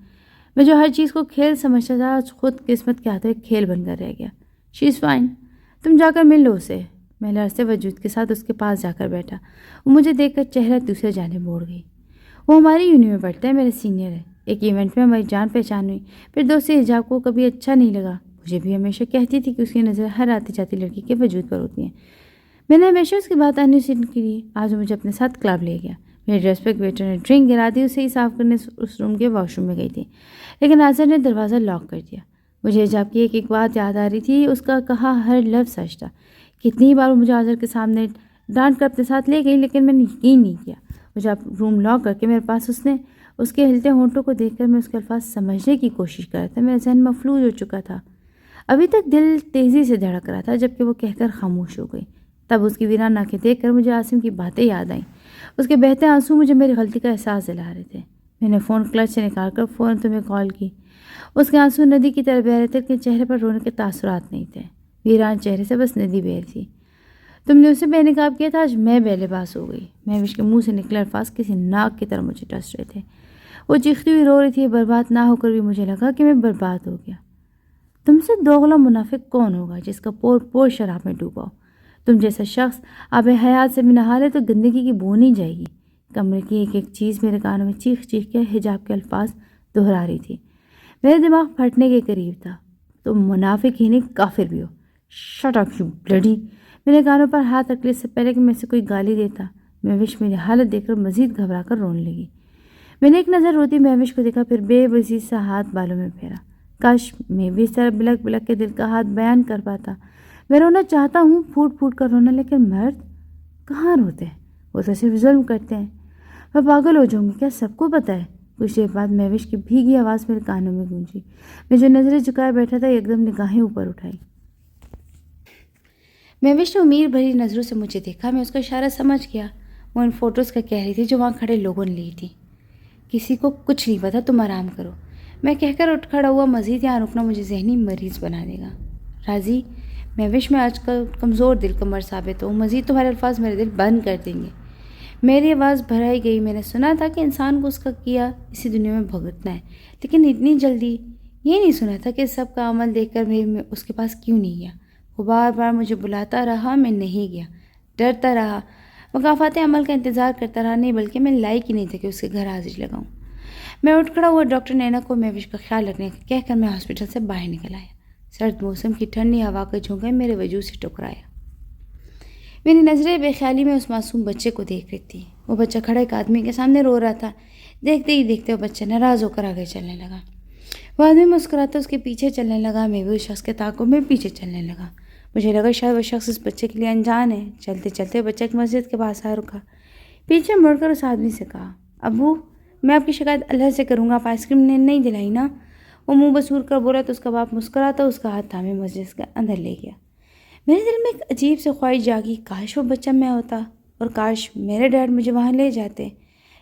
میں جو ہر چیز کو کھیل سمجھتا تھا خود قسمت کے ہاتھوں ایک کھیل بن کر رہ گیا. شی از فائن. تم جا کر مل لو اسے. میں لرزتے وجود کے ساتھ اس کے پاس جا کر بیٹھا. وہ مجھے دیکھ کر چہرہ دوسرے جانب موڑ گئی. وہ ہماری یونی میں پڑھتا ہے، میرے سینئر ہے. ایک ایونٹ میں ہماری جان پہچان ہوئی. پھر دوستی حجاب کو کبھی اچھا نہیں لگا. مجھے بھی ہمیشہ کہتی تھی کہ اس کی نظر ہر آتی جاتی لڑکی کے وجود پر ہوتی ہیں. میں نے ہمیشہ اس کی بات آنی سن کی. آج وہ مجھے اپنے ساتھ کلب لے گیا. میرے ریسپیکٹ ویٹر نے ڈرنک گرا دی. اسے ہی صاف کرنے اس روم کے واش روم میں گئی تھی، لیکن آزر نے دروازہ لاک کر دیا. مجھے حجاب کی ایک بات یاد آ رہی تھی. اس کا کہا ہر لفظ سچ تھا. کتنی بار وہ مجھے آزر کے سامنے ڈانٹ کر اپنے ساتھ لے گئی، لیکن میں نے یقین نہیں کیا. مجھے روم لاک کر کے میرے پاس اس کے ہلتے ہونٹوں کو دیکھ کر میں اس کے الفاظ سمجھنے کی کوشش کر رہا تھا. میرا ذہن مفلوج ہو چکا تھا. ابھی تک دل تیزی سے دھڑک رہا تھا جبکہ وہ کہہ کر خاموش ہو گئی. تب اس کی ویران آنکھیں دیکھ کر مجھے عاصم کی باتیں یاد آئیں. اس کے بہتے آنسو مجھے میری غلطی کا احساس دلا رہے تھے. میں نے فون کلچ سے نکال کر فوراً تمہیں کال کی. اس کے آنسو ندی کی طرح بہہ رہے تھے، کہ چہرے پر رونے کے تاثرات نہیں تھے. ویران چہرے سے بس ندی بہہ رہی تھی. تم نے اسے بے نقاب کیا تھا، آج میں بے لباس ہو گئی. مہوش کے منہ سے نکلے الفاظ کسی ناک کی طرح مجھے ٹس رہے تھے. وہ چیختی ہوئی رو رہی تھی. برباد نہ ہو کر بھی مجھے لگا کہ میں برباد ہو گیا. تم سے دوغلا منافق کون ہوگا جس کا پور پور شراب میں ڈوبا ہو؟ تم جیسا شخص آب حیات سے بھی نہا لے تو گندگی کی بو نہیں جائے گی. کمرے کی ایک ایک چیز میرے کانوں میں چیخ چیخ کے حجاب کے الفاظ دہرا رہی تھی. میرے دماغ پھٹنے کے قریب تھا. تم منافق ہی نہیں، کافر بھی ہو. Shut up you bloody. میرے کانوں پر ہاتھ رکھ لے سے پہلے کہ میں سے کوئی گالی دیتا. مہوش میری حالت دیکھ کر مزید گھبرا کر رونے لگی. میں نے ایک نظر روتی مہوش کو دیکھا، پھر بے بسی سا ہاتھ بالوں میں پھیرا. کاش میں بھی اس طرح بلک بلک کے دل کا ہاتھ بیان کر پاتا. میں رونا چاہتا ہوں، پھوٹ پھوٹ کر رونا، لیکن مرد کہاں روتے ہیں؟ وہ تو صرف ظلم کرتے ہیں. میں پاگل ہو جاؤں گی کیا؟ سب کو پتہ ہے. کچھ دیر بعد مہوش کی بھیگی آواز میرے کانوں میں گونجی. میں جو نظریں جھکائے بیٹھا تھا ایک دم نگاہیں اوپر اٹھائی. مہوش نے امید بھری نظروں سے مجھے دیکھا. میں اس کا اشارہ سمجھ گیا. وہ ان فوٹوز کا کہہ رہی تھی جو وہاں کھڑے لوگوں نے لی تھی. کسی کو کچھ نہیں پتا، تم آرام کرو. میں کہہ کر اٹھ کھڑا ہوا. مزید یہاں رکنا مجھے ذہنی مریض بنا دے گا. راضی، مہوش میں آج کل کمزور دل کا مرد ثابت ہوں. مزید تمہارے الفاظ میرے دل بند کر دیں گے. میری آواز بھرائی گئی. میں نے سنا تھا کہ انسان کو اس کا کیا اسی دنیا میں بھگتنا ہے، لیکن اتنی جلدی یہ نہیں سنا تھا کہ سب کا عمل دیکھ کر میں اس کے پاس کیوں نہیں گیا. وہ بار بار مجھے بلاتا رہا، میں نہیں گیا. ڈرتا رہا، مکافات عمل کا انتظار کرتا رہا. نہیں، بلکہ میں لائق ہی نہیں تھا کہ اس کے گھر حاضری لگاؤں. میں اٹھ کھڑا ہوا. ڈاکٹر نینا کو مہوش کا خیال رکھنے کا کہہ کر میں ہاسپٹل سے باہر نکل آیا. سرد موسم کی ٹھنڈی ہوا کے جھونکے میرے وجود سے ٹکرایا. میری نظریں بے خیالی میں اس معصوم بچے کو دیکھ رہی تھی. وہ بچہ کھڑا ایک آدمی کے سامنے رو رہا تھا. دیکھتے ہی دیکھتے وہ بچہ ناراض ہو کر آگے چلنے لگا. وہ آدمی مسکراتا اس کے پیچھے چلنے لگا. میں بھی اس شخص کے تعاقب میں پیچھے چلنے لگا. مجھے لگا شاید وہ شخص اس بچے کے لیے انجان ہے. چلتے چلتے بچہ ایک مسجد کے پاس آ رکا. پیچھے مڑ کر اس آدمی سے کہا، ابو میں آپ کی شکایت اللہ سے کروں گا. آپ آئس کریم نے نہیں دلائی نا؟ وہ منہ بسور کر بولا تو اس کا باپ مسکراتا اس کا ہاتھ تھامے مسجد کے اندر لے گیا. میرے دل میں ایک عجیب سے خواہش جاگی. کاش وہ بچہ میں ہوتا، اور کاش میرے ڈیڈ مجھے وہاں لے جاتے.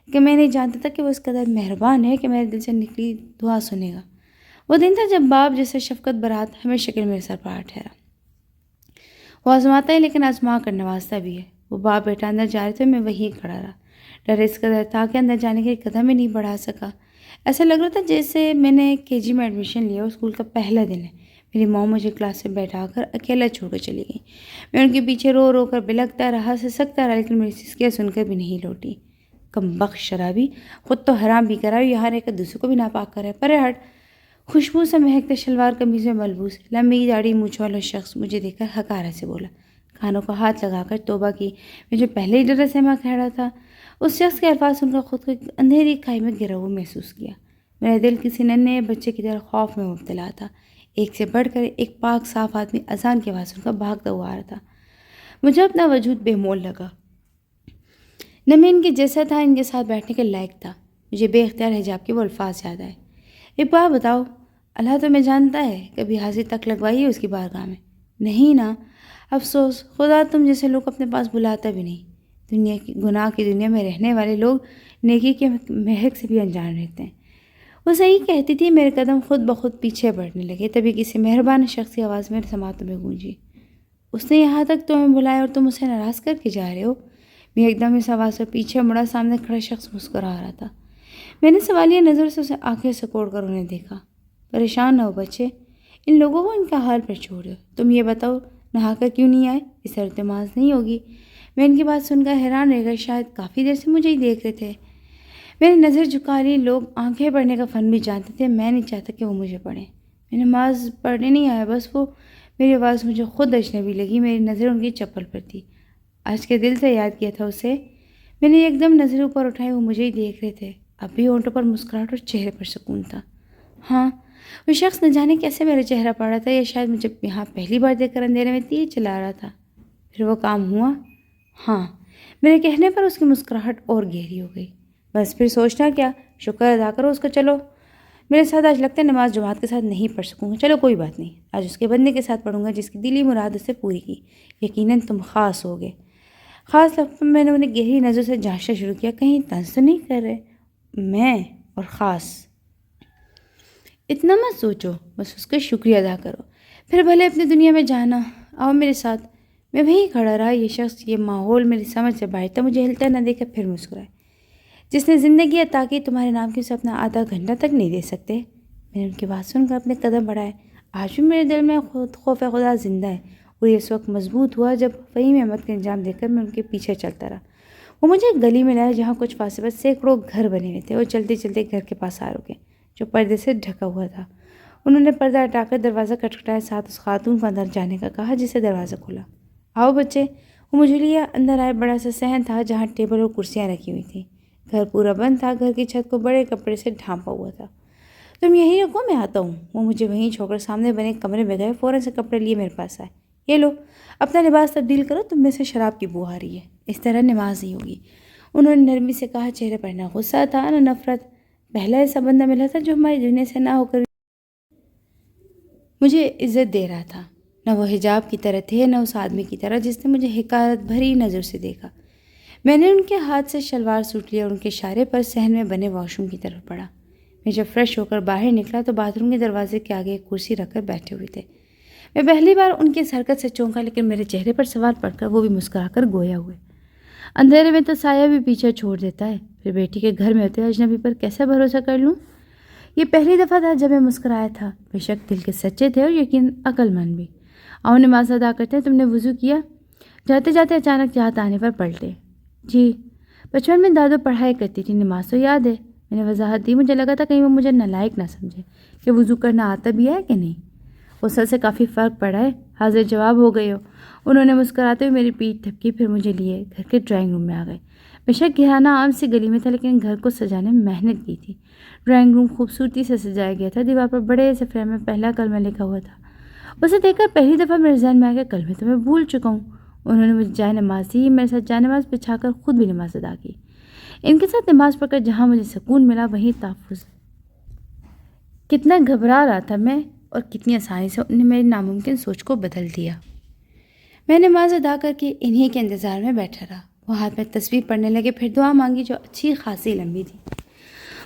کہ میں نہیں جانتا تھا کہ وہ اس قدر مہربان ہے کہ میرے دل سے نکلی دعا سنے گا. وہ دن تھا جب باپ جیسے شفقت برات ہمیشہ کے میرے سر پر ٹھہرا. وہ آزماتا ہے لیکن آزما کر نوازتا بھی ہے. وہ باپ بیٹا اندر جا رہے تھے، میں وہیں کھڑا رہا. ڈر اس قدر تھا کہ اندر جانے کے قدم ہی نہیں بڑھا سکا. ایسا لگ رہا تھا جیسے میں نے KG میں ایڈمیشن لیا اور اسکول کا پہلا دن ہے. میری ماں مجھے کلاس سے بیٹھا کر اکیلا چھوڑ کر چلی گئی. میں ان کے پیچھے رو رو کر بلکتا رہا، سسکتا رہا، لیکن میری سسکیاں سن کر بھی نہیں لوٹی. کم بخت شرابی، خود تو حرام بھی کرا، یہاں رہ کر دوسروں کو بھی ناپاک کرا ہے. پرے ہٹ. خوشبو سے مہکتے شلوار قمیض میں ملبوس لمبی داڑھی مونچھ والا شخص مجھے دیکھ کر حقارت سے بولا۔ کانوں کو ہاتھ لگا کر توبہ کی میں جو پہلے ہی ڈر سہما کھڑا تھا، اس شخص کے الفاظ سن کر خود کو ایک اندھیری کھائی میں گرا ہوا محسوس کیا۔ میرا دل کسی ننھے بچے کی طرح خوف میں مبتلا تھا۔ ایک سے بڑھ کر ایک پاک صاف آدمی اذان کی آواز سن کر بھاگتا ہوا آ رہا تھا۔ مجھے اپنا وجود بے مول لگا۔ نہ میں ان کے جیسا تھا، ان کے ساتھ بیٹھنے کے لائق تھا۔ مجھے بے اختیار حجاب کے وہ الفاظ یاد آئے۔ ایک بات بتاؤ، اللہ تمہیں جانتا ہے، کبھی حاضری تک لگوائی ہے اس کی بارگاہ میں؟ نہیں نا؟ افسوس، خدا تم جیسے لوگ اپنے پاس بلاتا بھی نہیں۔ دنیا کی گناہ کی دنیا میں رہنے والے لوگ نیکی کے مہک سے بھی انجان رہتے ہیں۔ وہ صحیح کہتی تھی۔ میرے قدم خود بخود پیچھے بڑھنے لگے۔ تبھی کسی مہربان شخص کی آواز میرے سماعتوں میں گونجی۔ اس نے یہاں تک تمہیں بلایا اور تم اسے ناراض کر کے جا رہے ہو؟ میں ایک دم اس آواز سے پیچھے مڑا۔ سامنے کھڑا شخص مسکرا رہا تھا۔ میں نے سوالیہ نظر سے اسے آنکھیں سکوڑ کر انہیں دیکھا۔ پریشان نہ ہو بچے، ان لوگوں کو ان کا حال پر چھوڑ دو۔ تم یہ بتاؤ، نہا کر کیوں نہیں آئے؟ اس طرح نماز نہیں ہوگی۔ میں ان کی بات سن کر حیران رہ گئی۔ شاید کافی دیر سے مجھے ہی دیکھ رہے تھے۔ میں نے نظر جھکا لی۔ لوگ آنکھیں پڑھنے کا فن بھی جانتے تھے، میں نہیں چاہتا کہ وہ مجھے پڑھیں۔ میں نماز پڑھنے نہیں آیا، بس وہ میری آواز مجھے خود اجنبی لگی۔ میری نظر ان کی چپل پر تھی۔ آج کے دل سے یاد کیا تھا اسے۔ میں نے ایک دم نظر اوپر اٹھائی، وہ مجھے ہی دیکھ رہے تھے۔ اب بھی ہونٹوں پر مسکراہٹ اور چہرے پر سکون تھا۔ ہاں، وہ شخص نہ جانے کیسے میرا چہرہ پڑ رہا تھا، یا شاید مجھے یہاں پہلی بار دیکھ کر اندھیرے میں تیر چلا رہا تھا۔ پھر وہ کام ہوا؟ ہاں، میرے کہنے پر اس کی مسکراہٹ اور گہری ہو گئی۔ بس پھر سوچنا کیا، شکر ادا کرو اس کا۔ چلو میرے ساتھ آج لگتا ہے نماز جماعت کے ساتھ نہیں پڑھ سکوں گا۔ چلو کوئی بات نہیں، آج اس کے بندے کے ساتھ پڑھوں گا جس کی دلی مراد اسے پوری کی۔ یقیناً تم خاص ہوگے۔ خاص لفظ پر میں نے انہیں گہری نظر سے جانچنا شروع کیا۔ کہیں طنز تو نہیں کر رہے؟ میں اور خاص؟ اتنا مت سوچو، بس اس کا شکریہ ادا کرو، پھر بھلے اپنی دنیا میں جانا۔ آؤ میرے ساتھ۔ میں وہیں کھڑا رہا۔ یہ شخص، یہ ماحول میری سمجھ سے باہر تھا۔ مجھے ہلتا نہ دیکھا پھر مسکرائے۔ جس نے زندگی عطا کی، تمہارے نام کی اسے اپنا آدھا گھنٹہ تک نہیں دے سکتے؟ میں نے ان کی بات سن کر اپنے قدم بڑھائے۔ آج بھی میرے دل میں خوف خدا زندہ ہے، اور یہ اس وقت مضبوط ہوا جب فہیم احمد کا انجام دیکھ کر میں ان کے پیچھے چلتا رہا۔ وہ مجھے ایک گلی میں لایا جہاں کچھ فاصلے پر سینکڑوں گھر بنے ہوئے تھے، اور چلتے چلتے گھر کے پاس آ رکے جو پردے سے ڈھکا ہوا تھا۔ انہوں نے پردہ ہٹا کر دروازہ کھٹکھٹایا، ساتھ اس خاتون کو اندر جانے کا کہا جسے دروازہ کھولا۔ آؤ بچے۔ وہ مجھے لیا اندر آئے۔ بڑا سا صحن تھا جہاں ٹیبل اور کرسیاں رکھی ہوئی تھیں۔ گھر پورا بند تھا۔ گھر کی چھت کو بڑے کپڑے سے ڈھانپا ہوا تھا۔ تم یہیں رکو، میں آتا ہوں۔ وہ مجھے وہیں چھوڑ کر سامنے بنے کمرے میں گئے۔ فوراً سے کپڑے لیے میرے پاس آئے۔ یہ لو، اپنا لباس تبدیل کرو، تم میں سے شراب کی بو آ رہی ہے، اس طرح نماز نہیں ہوگی۔ انہوں نے نرمی سے کہا۔ چہرے پر نہ غصہ تھا نہ نفرت۔ پہلا ایسا بندہ ملا تھا جو ہماری دنیا سے نہ ہو کر مجھے عزت دے رہا تھا۔ نہ وہ حجاب کی طرح تھے، نہ اس آدمی کی طرح جس نے مجھے حقارت بھری نظر سے دیکھا۔ میں نے ان کے ہاتھ سے شلوار سوٹ لیا اور ان کے اشارے پر صحن میں بنے واش روم کی طرف پڑھا۔ میں جب فریش ہو کر باہر نکلا تو باتھ روم کے دروازے کے آگے ایک کرسی رکھ کر بیٹھے ہوئے تھے۔ میں پہلی بار ان کی اس حرکت سے چونکا، لیکن میرے چہرے پر سوال پڑھ کر وہ بھی مسکرا کر گویا ہوئے۔ اندھیرے میں تو سایہ بھی پیچھے چھوڑ دیتا ہے، پھر بیٹی کے گھر میں ہوتے اجنبی پر کیسے بھروسہ کر لوں؟ یہ پہلی دفعہ تھا جب میں مسکرایا تھا۔ بے شک دل کے سچے تھے اور یقین عقل مند بھی۔ آؤ نماز ادا کرتے ہیں۔ تم نے وضو کیا؟ جاتے جاتے اچانک یاد آنے پر پلٹے۔ جی، بچپن میں دادو پڑھائی کرتی تھی، نماز تو یاد ہے۔ میں نے وضاحت دی۔ مجھے لگا تھا کہیں وہ مجھے نالائق نہ سمجھے کہ وضو کرنا آتا بھی ہے کہ نہیں۔ غسل سے کافی فرق پڑا ہے، حاضر جواب ہو گئے ہو۔ انہوں نے مسکراتے ہوئے میری پیٹھ تھپکی، پھر مجھے لیے گھر کے ڈرائنگ روم میں آ گئے۔ بے شک گھرانہ عام سی گلی میں تھا، لیکن گھر کو سجانے میں محنت کی تھی۔ ڈرائنگ روم خوبصورتی سے سجایا گیا تھا۔ دیوار پر بڑے سے فریم میں پہلا کلمہ لکھا ہوا تھا۔ اسے دیکھ کر پہلی دفعہ میرے ذہن میں آ گیا کلمے تو میں بھول چکا ہوں۔ انہوں نے مجھے جائے نماز دی، میرے ساتھ جائے نماز بچھا کر خود بھی نماز ادا کی۔ ان کے ساتھ نماز پڑھ کر جہاں مجھے سکون ملا وہیں تحفظ۔ کتنا گھبرا رہا تھا میں، اور کتنی آسانی سے انہوں نے میری ناممکن سوچ کو بدل دیا۔ میں نماز ادا کر کے انہی کے انتظار میں بیٹھا رہا۔ وہ ہاتھ میں تصویر پڑھنے لگے، پھر دعا مانگی جو اچھی خاصی لمبی تھی۔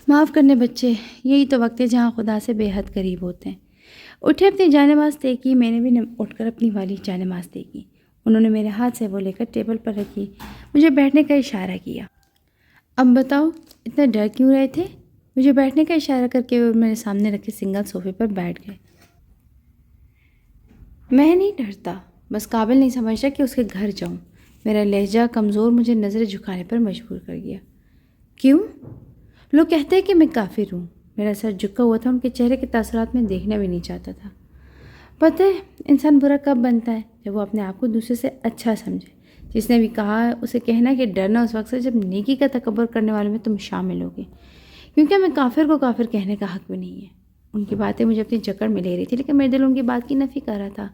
معاف کرنے بچے، یہی تو وقت ہے جہاں خدا سے بے حد قریب ہوتے ہیں۔ اٹھے، اپنی جائے نماز طے کی۔ میں نے بھی اٹھ کر اپنی والی جائے نماز طے کی۔ انہوں نے میرے ہاتھ سے وہ لے کر ٹیبل پر رکھی، مجھے بیٹھنے کا اشارہ کیا۔ اب بتاؤ، اتنا ڈر کیوں رہے تھے؟ مجھے بیٹھنے کا اشارہ کر کے وہ میرے سامنے رکھے سنگل صوفے پر بیٹھ گئے۔ میں نہیں ڈرتا، بس قابل نہیں سمجھتا کہ اس کے گھر جاؤں۔ میرا لہجہ کمزور مجھے نظر جھکانے پر مجبور کر گیا۔ کیوں؟ لوگ کہتے ہیں کہ میں کافر ہوں۔ میرا سر جھکا ہوا تھا، ان کے چہرے کے تاثرات میں دیکھنا بھی نہیں چاہتا تھا۔ پتہ ہے انسان برا کب بنتا ہے؟ جب وہ اپنے آپ کو دوسرے سے اچھا سمجھے۔ جس نے بھی کہا اسے کہنا کہ ڈرنا اس وقت سے جب نیکی کا تکبر کرنے والوں میں تم شامل ہوگے، کیونکہ ہمیں کافر کو کافر کہنے کا حق بھی نہیں ہے۔ ان کی باتیں مجھے اپنی جکڑ میں لے رہی تھی، لیکن میرے دل ان کی بات کی نفی کر رہا تھا۔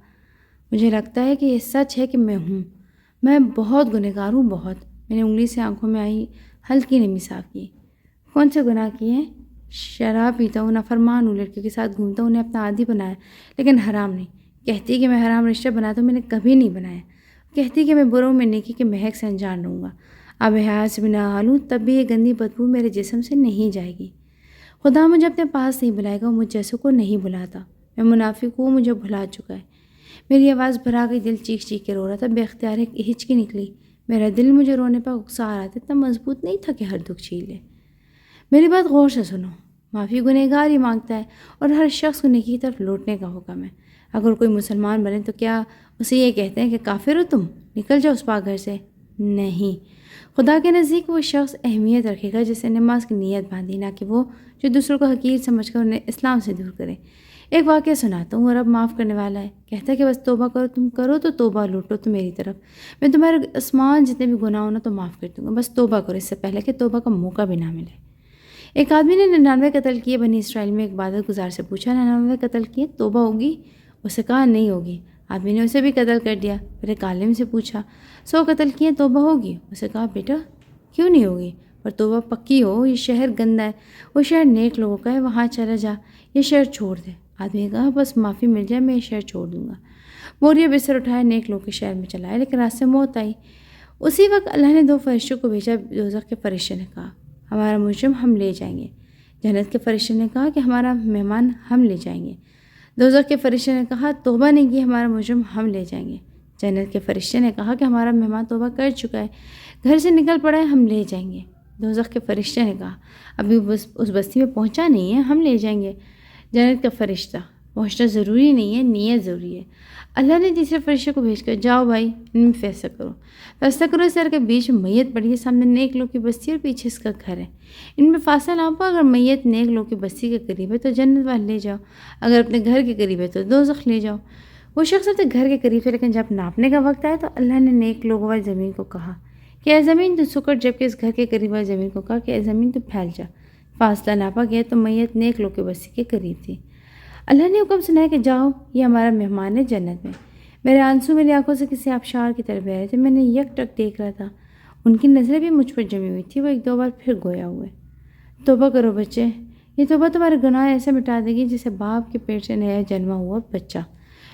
مجھے لگتا ہے کہ یہ سچ ہے کہ میں بہت گنہگار ہوں، بہت۔ میں نے انگلی سے آنکھوں میں آئی ہلکی نمی صاف کی۔ کون سے گناہ کیے ہیں؟ شراب پیتا ہوں، نافرمان ہوں، لڑکیوں کے ساتھ گھومتا ہوں، انہیں اپنا عادی بنایا، لیکن حرام نہیں۔ کہتی کہ میں حرام رشتہ بناتا ہوں، میں نے کبھی نہیں بنایا۔ کہتی کہ میں بروں میں نیکی کے مہک سے انجان رہوں گا، اب حیات سے بنا حالوں، تب بھی یہ گندی بدبو میرے جسم سے نہیں جائے گی۔ خدا مجھے اپنے پاس نہیں بلائے گا، وہ مجھ جیسوں کو نہیں بلاتا۔ میں منافق ہوں، مجھے بھلا چکا ہے۔ میری آواز بھرا گئی، دل چیخ چیخ کے رو رہا تھا، بے اختیار ایک ہچکی نکلی۔ میرا دل مجھے رونے پر اکسا رہا تھا، اتنا مضبوط نہیں تھا کہ ہر دکھ چھین لے۔ میری بات غور سے سنو، معافی گنہگار ہی مانگتا ہے، اور ہر شخص کو نیکی کی طرف لوٹنے کا حکم ہے۔ اگر کوئی مسلمان بنے تو کیا اسے یہ کہتے ہیں کہ کافر ہو تم، نکل جاؤ اس پاک گھر سے؟ نہیں، خدا کے نزدیک وہ شخص اہمیت رکھے گا جسے نماز کی نیت باندھی، نہ کہ وہ جو دوسروں کو حقیر سمجھ کر انہیں اسلام سے دور کرے۔ ایک واقعہ سناتا ہوں، اور اب معاف کرنے والا ہے، کہتا ہے کہ بس توبہ کرو، تم کرو تو توبہ لوٹو تو میری طرف، میں تمہارے آسمان جتنے بھی گناہ ہونا تو معاف کر دوں گا، بس توبہ کرو، اس سے پہلے کہ توبہ کا موقع بھی نہ ملے۔ ایک آدمی نے 99 قتل کیے، بنی اسرائیل میں ایک عبادت گزار سے پوچھا 99 قتل کیے توبہ ہوگی؟ اسے کہا نہیں ہوگی۔ آدمی نے اسے بھی قتل کر دیا، پھر ایک عالم سے پوچھا 100 قتل کیے توبہ ہوگی؟ اسے کہا بیٹا کیوں نہیں ہوگی، پر توبہ پکی ہو، یہ شہر گندا ہے، وہ شہر نیک لوگوں کا ہے، وہاں چلا جا، یہ شہر چھوڑ دے۔ آدمی نے کہا بس معافی مل جائے میں یہ شہر چھوڑ دوں گا۔ بوریا بستر اٹھایا، نیک لوگوں کے شہر میں چلا آیا، لیکن راستے موت آئی۔ اسی وقت اللہ نے 2 فرشتوں کو بھیجا۔ دوزخ کے فرشتے نے کہا ہمارا مجرم ہم لے جائیں گے۔ جنت کے فرشتے نے کہا کہ ہمارا مہمان ہم لے جائیں گے۔ دوزخ کے فرشتے نے کہا توبہ نہیں کی، ہمارا مجرم ہم لے جائیں گے۔ جنت کے فرشتے نے کہا کہ ہمارا مہمان توبہ کر چکا ہے، گھر سے نکل پڑا ہے، ہم لے جائیں گے۔ دوزخ کے فرشتے نے کہا ابھی اس بستی میں پہنچا نہیں ہے، ہم لے جائیں گے۔ جنت کا فرشتہ پہنچنا ضروری نہیں ہے، نیت ضروری ہے۔ اللہ نے تیسرے فرشتے کو بھیج کر جاؤ بھائی ان میں فیصلہ کرو۔ فیصلہ کرو اس شہر کے بیچ میں میت پڑی ہے، سامنے نیک لوگ کی بستی اور پیچھے اس کا گھر ہے، ان میں فاصلہ نہ پا۔ اگر میت نیک لوگ کی بستی کے قریب ہے تو جنت والے لے جاؤ، اگر اپنے گھر کے قریب ہے تو دوزخ لے جاؤ۔ وہ شخص اپنے گھر کے قریب تھا، لیکن جب ناپنے کا وقت آیا تو اللہ نے نیک لوگوں والی زمین کو کہا کہ اے زمین تو سکڑ، جبکہ اس گھر کے قریب والی زمین کو کہا کہ اے زمین تو پھیل جا۔ فاصلہ ناپا گیا تو میت نیک لوگ کی بستی کے قریب تھی۔ اللہ نے حکم سنایا کہ جاؤ، یہ ہمارا مہمان ہے جنت میں۔ میرے آنسو میری آنکھوں سے کسی آبشار کی طرح بہہ رہے تھے، میں نے یک ٹک دیکھ رہا تھا، ان کی نظریں بھی مجھ پر جمی ہوئی تھی۔ وہ 1-2 بار پھر گویا ہوئے توبہ کرو بچے، یہ توبہ تمہارے گناہ ایسے مٹا دے گی جسے باپ کے پیٹ سے نیا جنما ہوا بچہ۔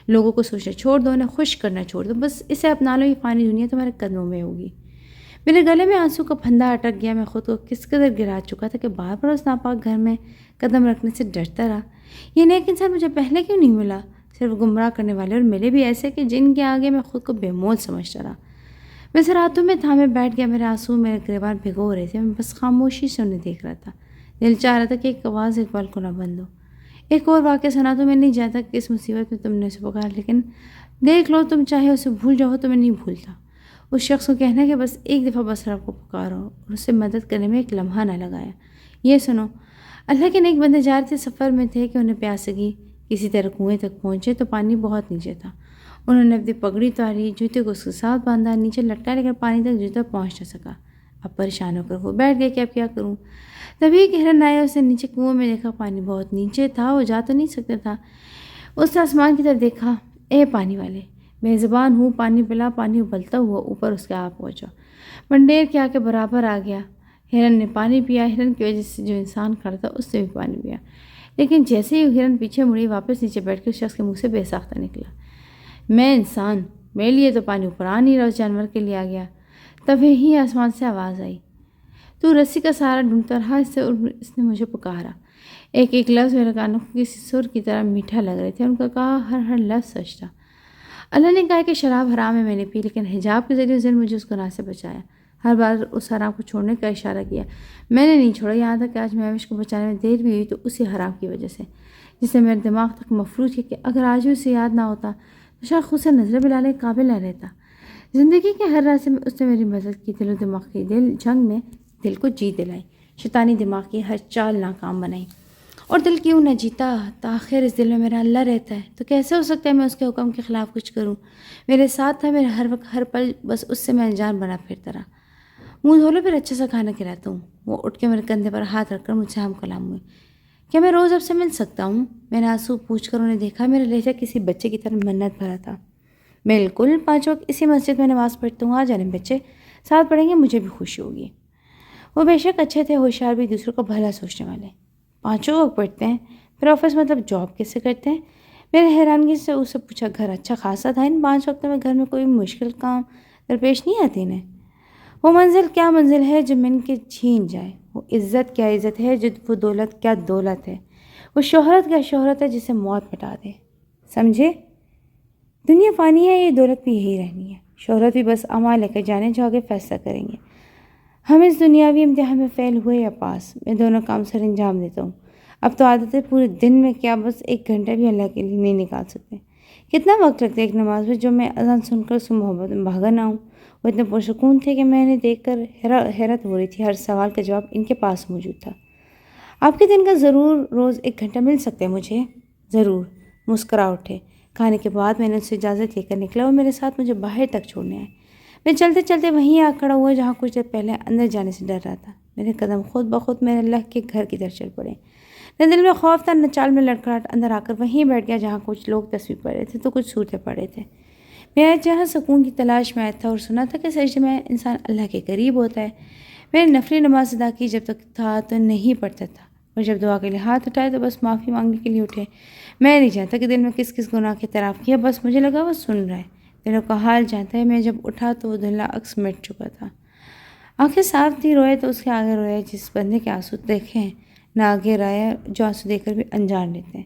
لوگوں کو سوچنا چھوڑ دو، انہیں خوش کرنا چھوڑ دو، بس اسے اپنا لو، یہ فانی دنیا تمہارے قدموں میں ہوگی۔ میرے گلے میں آنسو کا پھندا اٹک گیا، میں خود کو کس قدر گرا چکا تھا کہ بار بار اس ناپاک گھر میں قدم رکھنے سے ڈرتا رہا۔ یہ نیک انسان مجھے پہلے کیوں نہیں ملا؟ صرف گمراہ کرنے والے اور ملے بھی ایسے کہ جن کے آگے میں خود کو بے مول سمجھتا رہا۔ میں سر ہاتھوں میں تھامے بیٹھ گیا، میرے آنسو میرے گریبان بھگو رہے تھے، میں بس خاموشی سے انہیں دیکھ رہا تھا۔ دل چاہ رہا تھا کہ ایک آواز اقبال کو نہ بند ہو۔ ایک اور واقعہ سنا تو میں نہیں جانتا کہ اس مصیبت میں تم نے اسے پکار، لیکن دیکھ لو، تم چاہے اسے بھول جاؤ تو میں نہیں بھولتا۔ اس شخص کو کہنا کہ بس ایک دفعہ بس رب کو پکارو، اور اس سے مدد کرنے میں ایک لمحہ نہ لگایا۔ یہ سنو، اللہ کے نیک بندے جا رہے تھے، سفر میں تھے کہ انہیں پیاس لگی، کسی طرح کنویں تک پہنچے تو پانی بہت نیچے تھا۔ انہوں نے اپنی پگڑی اتاری، جوتے کو اس کے ساتھ باندھا، نیچے لٹکا، لیکن پانی تک جوتا پہنچ نہ سکا۔ اب پریشان ہو کر وہ بیٹھ گئے کہ اب کیا کروں۔ تبھی ایک ہرن آیا، اسے نیچے کنویں میں دیکھا، پانی بہت نیچے تھا، وہ جا تو نہیں سکتا تھا۔ اس نے آسمان کی طرف دیکھا، اے پانی والے، میں زبان ہوں، پانی پلا۔ پانی ابلتا ہوا اوپر اس کے آپ پہنچا، منڈیر کے آ کے برابر آ گیا۔ ہرن نے پانی پیا، ہرن کی وجہ سے جو انسان کھڑا تھا اس نے بھی پانی پیا، لیکن جیسے ہی ہرن پیچھے مڑی، واپس نیچے بیٹھ کے اس شخص کے منہ سے بے ساختہ نکلا، میں انسان، میرے لیے تو پانی اوپر آ نہیں رہا، اس جانور کے لیے آ گیا۔ تبھی ہی آسمان سے آواز آئی، تو رسی کا سہارا ڈھونڈتا رہا، اس نے مجھے پکارا۔ ایک ایک لفظ میرے کانوں کو کسی سر کی طرح میٹھا لگ رہے تھے، ان کا کہا ہر لفظ سچ تھا۔ اللہ نے کہا کہ شراب حرام ہے، میں نے پی، لیکن حجاب کے ذریعے اس نے مجھے اس گناہ سے بچایا۔ ہر بار اس حرام کو چھوڑنے کا اشارہ کیا، میں نے نہیں چھوڑا، یہاں تک کہ آج مہوش کو بچانے میں دیر بھی ہوئی تو اسی حرام کی وجہ سے، جس نے میرے دماغ تک مفروض کیا کہ اگر آج بھی اسے یاد نہ ہوتا تو شاید خود سے نظر بھی لانے قابل نہ رہتا۔ زندگی کے ہر راستے میں اس نے میری مدد کی، دل و دماغ کی جنگ میں دل کو جیت دلائی، شیطانی دماغ کی ہر چال ناکام بنائی، اور دل کیوں نہ جیتا، تاخیر اس دل میں میرا اللہ رہتا ہے، تو کیسے ہو سکتا ہے میں اس کے حکم کے خلاف کچھ کروں؟ میرے ساتھ تھا، میرے ہر وقت ہر پل، بس اس سے میں انجان بنا پھرتا رہا۔ منہ دھو لو پھر اچھا سا کھانا کھلاتا ہوں۔ وہ اٹھ کے میرے کندھے پر ہاتھ رکھ کر مجھ سے ہم کلام ہوئے۔ کیا میں روز اب سے مل سکتا ہوں؟ میں نے آنسو پوچھ کر انہیں دیکھا، میرا لہجہ کسی بچے کی طرح منت بھرا تھا۔ بالکل، 5 وقت اسی مسجد میں نماز پڑھتا ہوں، آ جانے بچے، ساتھ پڑھیں گے، مجھے بھی خوشی ہوگی۔ وہ بے شک اچھے تھے، ہوشیار بھی، دوسروں کو بھلا سوچنے والے۔ 5 وقت پڑھتے ہیں؟ پھر آفس مطلب جاب کیسے کرتے ہیں؟ میں نے حیرانگی سے اس سے پوچھا۔ گھر اچھا خاصا تھا، ان 5 وقتوں میں گھر میں کوئی مشکل کام درپیش نہیں آتی انہیں؟ وہ منزل کیا منزل ہے جو من کے چھین جائے، وہ عزت کیا عزت ہے جو، وہ دولت کیا دولت ہے، وہ شہرت کیا شہرت ہے جسے موت مٹا دے۔ سمجھے؟ دنیا فانی ہے، یہ دولت بھی یہی رہنی ہے، شہرت بھی بس اعمال لے کر جانے جو آگے فیصلہ کریں گے ہم اس دنیاوی امتحان میں فیل ہوئے یا پاس۔ میں دونوں کام سر انجام دیتا ہوں۔ اب تو عادت ہے، پورے دن میں کیا بس 1 گھنٹہ بھی اللہ کے لیے نہیں نکال سکتے۔ کتنا وقت لگتا ہے ایک نماز میں، جو میں اذان سن کر اس محبت میں بھاگا نہ ہوں۔ وہ اتنے پرسکون تھے کہ میں انہیں دیکھ کر حیرت ہو رہی تھی، ہر سوال کا جواب ان کے پاس موجود تھا۔ آپ کے دن کا ضرور روز 1 گھنٹہ مل سکتے ہیں مجھے؟ ضرور، مسکرا اٹھے۔ کھانے کے بعد میں نے اس سے اجازت لے کر نکلا اور میرے ساتھ مجھے باہر تک چھوڑنے آئے۔ میں چلتے چلتے وہیں آ کھڑا ہوا جہاں کچھ دیر پہلے اندر جانے سے ڈر رہا تھا۔ میرے قدم خود بخود میرے اللہ کے گھر کی طرف چل پڑے۔ نہ دل میں خوف تھا، نہ چال میں لڑکھڑاہٹ۔ اندر آ کر وہیں بیٹھ گیا جہاں کچھ لوگ تصویر پڑھ رہے تھے تو کچھ صورتیں پڑھ رہے تھے۔ میں جہاں سکون کی تلاش میں آیا تھا اور سنا تھا کہ سجدے میں انسان اللہ کے قریب ہوتا ہے۔ میں نے نفلی نماز ادا کی، جب تک تھا تو نہیں پڑھتا تھا، اور جب دعا کے لیے ہاتھ اٹھائے تو بس معافی مانگنے کے لیے اٹھے۔ میں نہیں جانتا کہ دل میں کس کس گناہ کے اعتراف کیا، بس مجھے لگا وہ سن رہا ہے، دلوں کا حال جانتا ہے۔ میں جب اٹھا تو وہ دھندلا عکس مٹ چکا تھا۔ آنکھیں صاف تھی، روئے تو اس کے آگے روئے جس بندے کے آنسو دیکھے ہیں، نہ آگے رایا جو آنسو دیکھ کر بھی انجان لیتے ہیں۔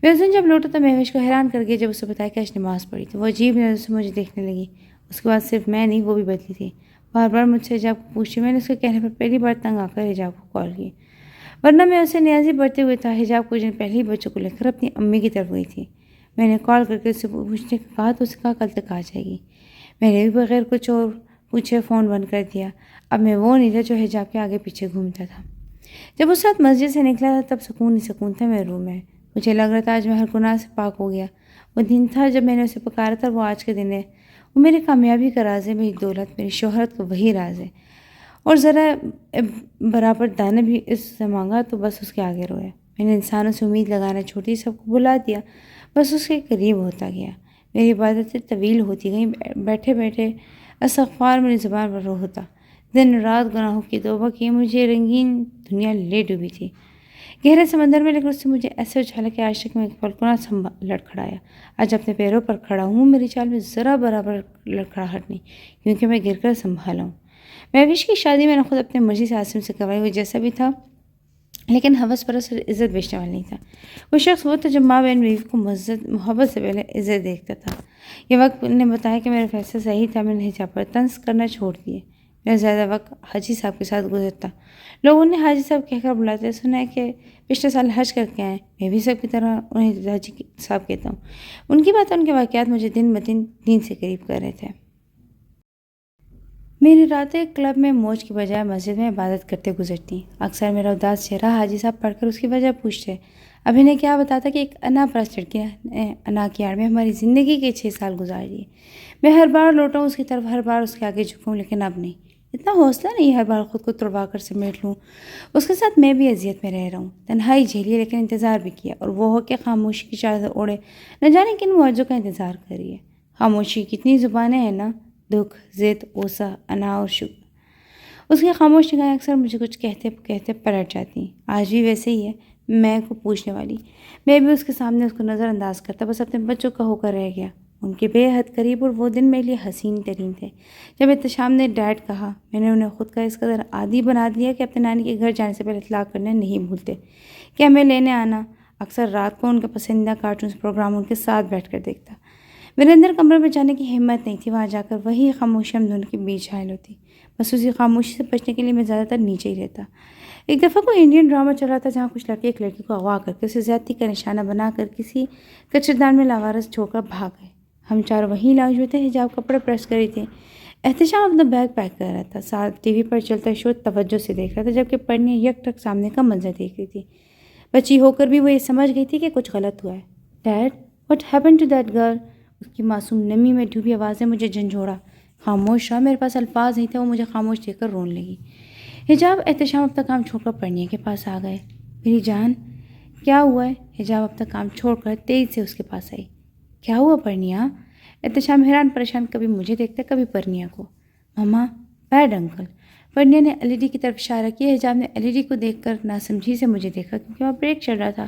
میں اس دن جب لوٹا تو مہوش کو حیران کر گیا جب اسے بتایا کہ آج نماز پڑھی تھی۔ وہ عجیب نظر سے مجھے دیکھنے لگی۔ اس کے بعد صرف میں نہیں، وہ بھی بدلی تھی، بار بار مجھ سے حجاب کو پوچھی۔ میں نے اس کے کہنے پر پہلی بار تنگ آ کر حجاب کو کال کی، ورنہ میں اسے نیازی بڑھتے ہوئے تھا۔ حجاب کچھ دن پہلے ہی بچوں کو لے کر اپنی امی کی طرف گئی تھی۔ میں نے کال کر کے اسے پوچھنے کا کہا تو اسے کہا کل تک آ جائے گی۔ میں نے بھی بغیر کچھ اور پوچھے فون بند کر دیا۔ اب میں وہ نہیں تھا جو حجاب کے آگے پیچھے گھومتا تھا۔ جب اس رات مسجد سے نکلا تھا تب سکون ہی سکون تھا میرے روم میں۔ مجھے لگ رہا تھا آج میں ہر گناہ سے پاک ہو گیا۔ وہ دن تھا جب میں نے اسے پکارا تھا، وہ آج کے دن ہے۔ وہ میری کامیابی کا راز ہے، میری دولت، میری شہرت کا وہی راز ہے۔ اور ذرا برابر دانے بھی اس سے مانگا تو بس اس کے آگے رویا۔ میں نے انسانوں سے امید لگانا چھوڑ دی، سب کو بلا دیا، بس اس کے قریب ہوتا گیا۔ میری عبادتیں طویل ہوتی گئیں، بیٹھے بیٹھے استغفار میری زبان پر ہوتا، دن رات گناہوں کی توبہ کی۔ مجھے رنگین دنیا لے ڈوبی تھی گہرے سمندر میں، لیکن اس سے مجھے ایسے اچھالا کہ آج تک میں ایک پل کو نہ لڑکھڑایا۔ آج اپنے پیروں پر کھڑا ہوں، میری چال میں ذرا برابر لڑکھڑاہٹ نہیں، کیونکہ میں گر کر سنبھالا ہوں۔ مہوش کی شادی میں نے خود اپنے مرضی سے عاصم سے کروائی، وہ جیسا بھی تھا، لیکن حوث پرست اور عزت بیچنے والا نہیں تھا۔ وہ شخص وہ تھا جو ماں بہن بیوی کو محبت سے پہلے عزت دیکھتا تھا۔ یہ وقت نے بتایا کہ میرا فیصلہ صحیح تھا۔ میں نے حجاب پر طنز کرنا چھوڑ دیے۔ میرا زیادہ وقت حاجی صاحب کے ساتھ گزرتا۔ لوگ انہیں حاجی صاحب کہہ کر بلاتے، سنا ہے کہ پچھلے سال حج کر کے آئے۔ میں بھی سب کی طرح انہیں حاجی صاحب کہتا ہوں۔ ان کی بات، ان کے واقعات مجھے دن بدن دین سے قریب کر رہے تھے۔ میری راتیں کلب میں موج کی بجائے مسجد میں عبادت کرتے گزرتی۔ اکثر میرا اداس چہرہ حاجی صاحب پڑھ کر اس کی وجہ پوچھتے۔ اب انہیں کیا بتاتا کہ ایک انا پرست لڑکی نے انا کی آڑ میں ہماری زندگی کے 6 سال گزار دیے۔ میں ہر بار لوٹاؤں اس کی طرف، ہر بار اس کے آگے جھکوں، لیکن اب نہیں، اتنا حوصلہ نہیں ہر بار خود کو تڑوا کر سمیٹ لوں۔ اس کے ساتھ میں بھی اذیت میں رہ رہا ہوں، تنہائی جھیلی، لیکن انتظار بھی کیا، اور وہ ہو کہ خاموشی کی چادر اوڑھے نہ جانے کن موجوں کا انتظار کریے۔ خاموشی کتنی زبانیں ہیں نا، دکھ، ضد، غصہ، انا اور شکر۔ اس کی خاموش نگاہیں اکثر مجھے کچھ کہتے کہتے پلٹ جاتی۔ آج بھی ویسے ہی ہے، میں کو پوچھنے والی۔ میں بھی اس کے سامنے اس کو نظر انداز کرتا، بس اپنے بچوں کا ہو کر رہ گیا، ان کے بے حد قریب، اور وہ دن میرے لیے حسین ترین تھے جب احتشام نے ڈیڈ کہا۔ میں نے انہیں خود کا اس قدر عادی بنا دیا کہ اپنے نانی کے گھر جانے سے پہلے اطلاع کرنے نہیں بھولتے کہ ہمیں لینے آنا۔ اکثر رات کو ان کے پسندیدہ کارٹونز پروگرام ان کے ساتھ بیٹھ کر دیکھتا۔ میرے اندر کمرے میں جانے کی ہمت نہیں تھی، وہاں جا کر وہی خاموشی ہم دونوں کے بیچ حائل ہوتی۔ بس اسی خاموشی سے بچنے کے لیے میں زیادہ تر نیچے ہی رہتا۔ ایک دفعہ کوئی انڈین ڈرامہ چل رہا تھا جہاں کچھ لڑکے ایک لڑکی کو اغوا کر کے اسے زیادتی کا نشانہ بنا کر کسی کچردان میں لاوارث چھوڑ کر بھاگ گئے۔ ہم چاروں وہیں لاؤنج میں تھے، حجاب کپڑے پریس کر رہی تھی۔ احتشام اپنا بیگ پیک کر رہا تھا، ساتھ ٹی وی پر چلتا شو توجہ سے دیکھ رہا تھا، جبکہ پڑھنے یک ٹک سامنے کا منظر دیکھ رہی تھی۔ بچی ہو کر بھی وہ یہ سمجھ گئی تھی کہ کچھ غلط ہوا ہے. Dad what happen to that girl? اس کی معصوم نمی میں ڈوبی آواز نے مجھے جھنجھوڑا. خاموش رہا، میرے پاس الفاظ نہیں تھے. وہ مجھے خاموش دیکھ کر رون لگی. حجاب احتشام اب تک کام چھوڑ کر پرنیا کے پاس آ گئے. میری جان کیا ہوا ہے؟ حجاب اب تک کام چھوڑ کر تیز سے اس کے پاس آئی. کیا ہوا پرنیا؟ احتشام حیران پریشان کبھی مجھے دیکھتا کبھی پرنیا کو. ماما بیڈ انکل. پرنیا نے LED کی طرف اشارہ کیا. حجاب نے LED کو دیکھ کر ناسمجھی سے مجھے دیکھا کیونکہ وہاں بریک چل رہا تھا،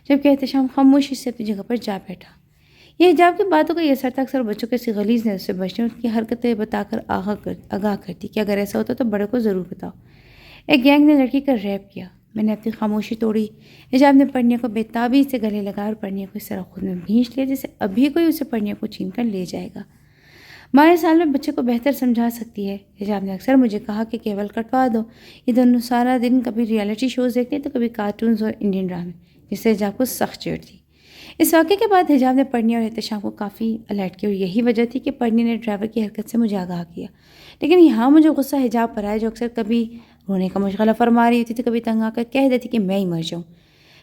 جبکہ احتشام خاموشی سے اپنی جگہ پر جا بیٹھا. یہ حجاب کی باتوں کا یہ اثر تھا. اکثر بچوں کے غلیظ نظر سے بچنے ان کی حرکتیں بتا کر آگاہ کرتی کہ اگر ایسا ہوتا تو بڑے کو ضرور بتاؤ. ایک گینگ نے لڑکی کا ریپ کیا. میں نے اپنی خاموشی توڑی. حجاب نے پرنیا کو بےتابی سے گلے لگا اور پرنیا کو اس طرح خود میں بھینچ لیا جیسے ابھی کوئی اسے پرنیا کو چھین کر لے جائے گا. ماں سال میں بچے کو بہتر سمجھا سکتی ہے. حجاب نے اکثر مجھے کہا کہ کیبل کٹوا دو. یہ دونوں سارا دن کبھی ریئلٹی شوز دیکھتے تو کبھی کارٹونز اور انڈین ڈرامے، جس سے حجاب کو سخت چڑ تھی. اس واقعے کے بعد حجاب نے پرنیا اور احتشام کو کافی الرٹ کیا اور یہی وجہ تھی کہ پرنیا نے ڈرائیور کی حرکت سے مجھے آگاہ کیا. لیکن یہاں مجھے غصہ حجاب پر آیا جو اکثر کبھی رونے کا مشغلہ فرما رہی ہوتی تھی، کبھی تنگ آ کر کہہ دیتی کہ میں ہی مر جاؤں.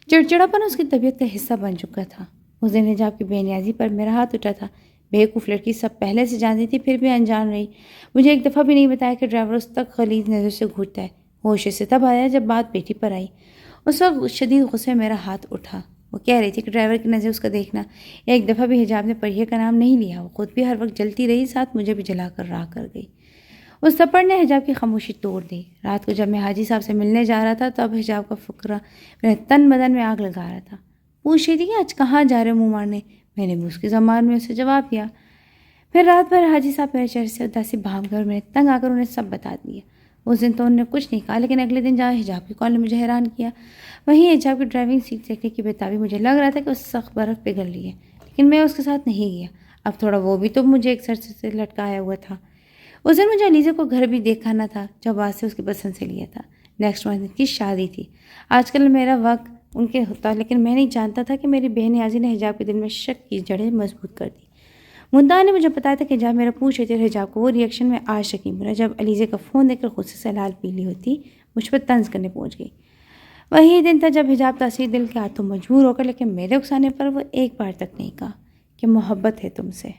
چڑچڑاپن اس کی طبیعت کا حصہ بن چکا تھا. اس دن حجاب کی بے نیازی پر میرا ہاتھ اٹھا تھا. بیوقوف لڑکی سب پہلے سے جانتی تھی پھر بھی انجان رہی. مجھے ایک دفعہ بھی نہیں بتایا کہ ڈرائیور اس تک غلیظ نظر سے گھورتا ہے. ہوش سے تب آیا جب بات بیٹی پر آئی. اس وقت شدید غصے میں میرا ہاتھ اٹھا. وہ کہہ رہی تھی کہ ڈرائیور کی نظر اس کا دیکھنا. ایک دفعہ بھی حجاب نے پریہ کا نام نہیں لیا. وہ خود بھی ہر وقت جلتی رہی، ساتھ مجھے بھی جلا کر راہ کر گئی. اس تھپڑ نے حجاب کی خاموشی توڑ دی. رات کو جب میں حاجی صاحب سے ملنے جا رہا تھا تب حجاب کا فقرہ میرے تن بدن میں آگ لگا رہا تھا. پوچھ رہی تھی کہ آج کہاں جا رہے منہ مارنے. میں نے بھی اس کی زبان میں اسے جواب دیا. پھر رات بھر حاجی صاحب میرے چہرے سے اداسی بھاگ گئے اور میں نے تنگ آ کر انہیں سب بتا دیا. اس دن تو انہوں نے کچھ نہیں کہا، لیکن اگلے دن جہاں حجاب کی کال نے مجھے حیران کیا. وہیں حجاب کی ڈرائیونگ سیٹ دیکھنے کی بےتابی مجھے لگ رہا تھا کہ اس سخت برف پگھل رہی ہے، لیکن میں اس کے ساتھ نہیں گیا. اب تھوڑا وہ بھی تو مجھے ایک سر سے لٹکایا ہوا تھا. اس دن مجھے علیزہ کو گھر بھی دیکھا نہ تھا جو بعد سے اس کی پسند سے لیا تھا. نیکسٹ منتھ کی شادی تھی. آج کل میرا وقت ان کے ہوتا، لیکن میں نہیں جانتا تھا کہ میری بے نیازی نے حجاب کے دل میں شک کی جڑیں مضبوط کر دی. مدعا نے مجھے بتایا تھا کہ جب میرا پوچھ رہی تھی حجاب کو وہ ریئیکشن میں آج یقین بنا جب علیزہ کا فون دیکھ کر غصے سے لال پیلی ہوتی مجھ پر طنز کرنے پہنچ گئی. وہی دن تھا جب حجاب تاثیر دل کے ہاتھوں مجبور ہو کر، لیکن میرے اکسانے پر وہ ایک بار تک نہیں کہا کہ محبت ہے تم سے.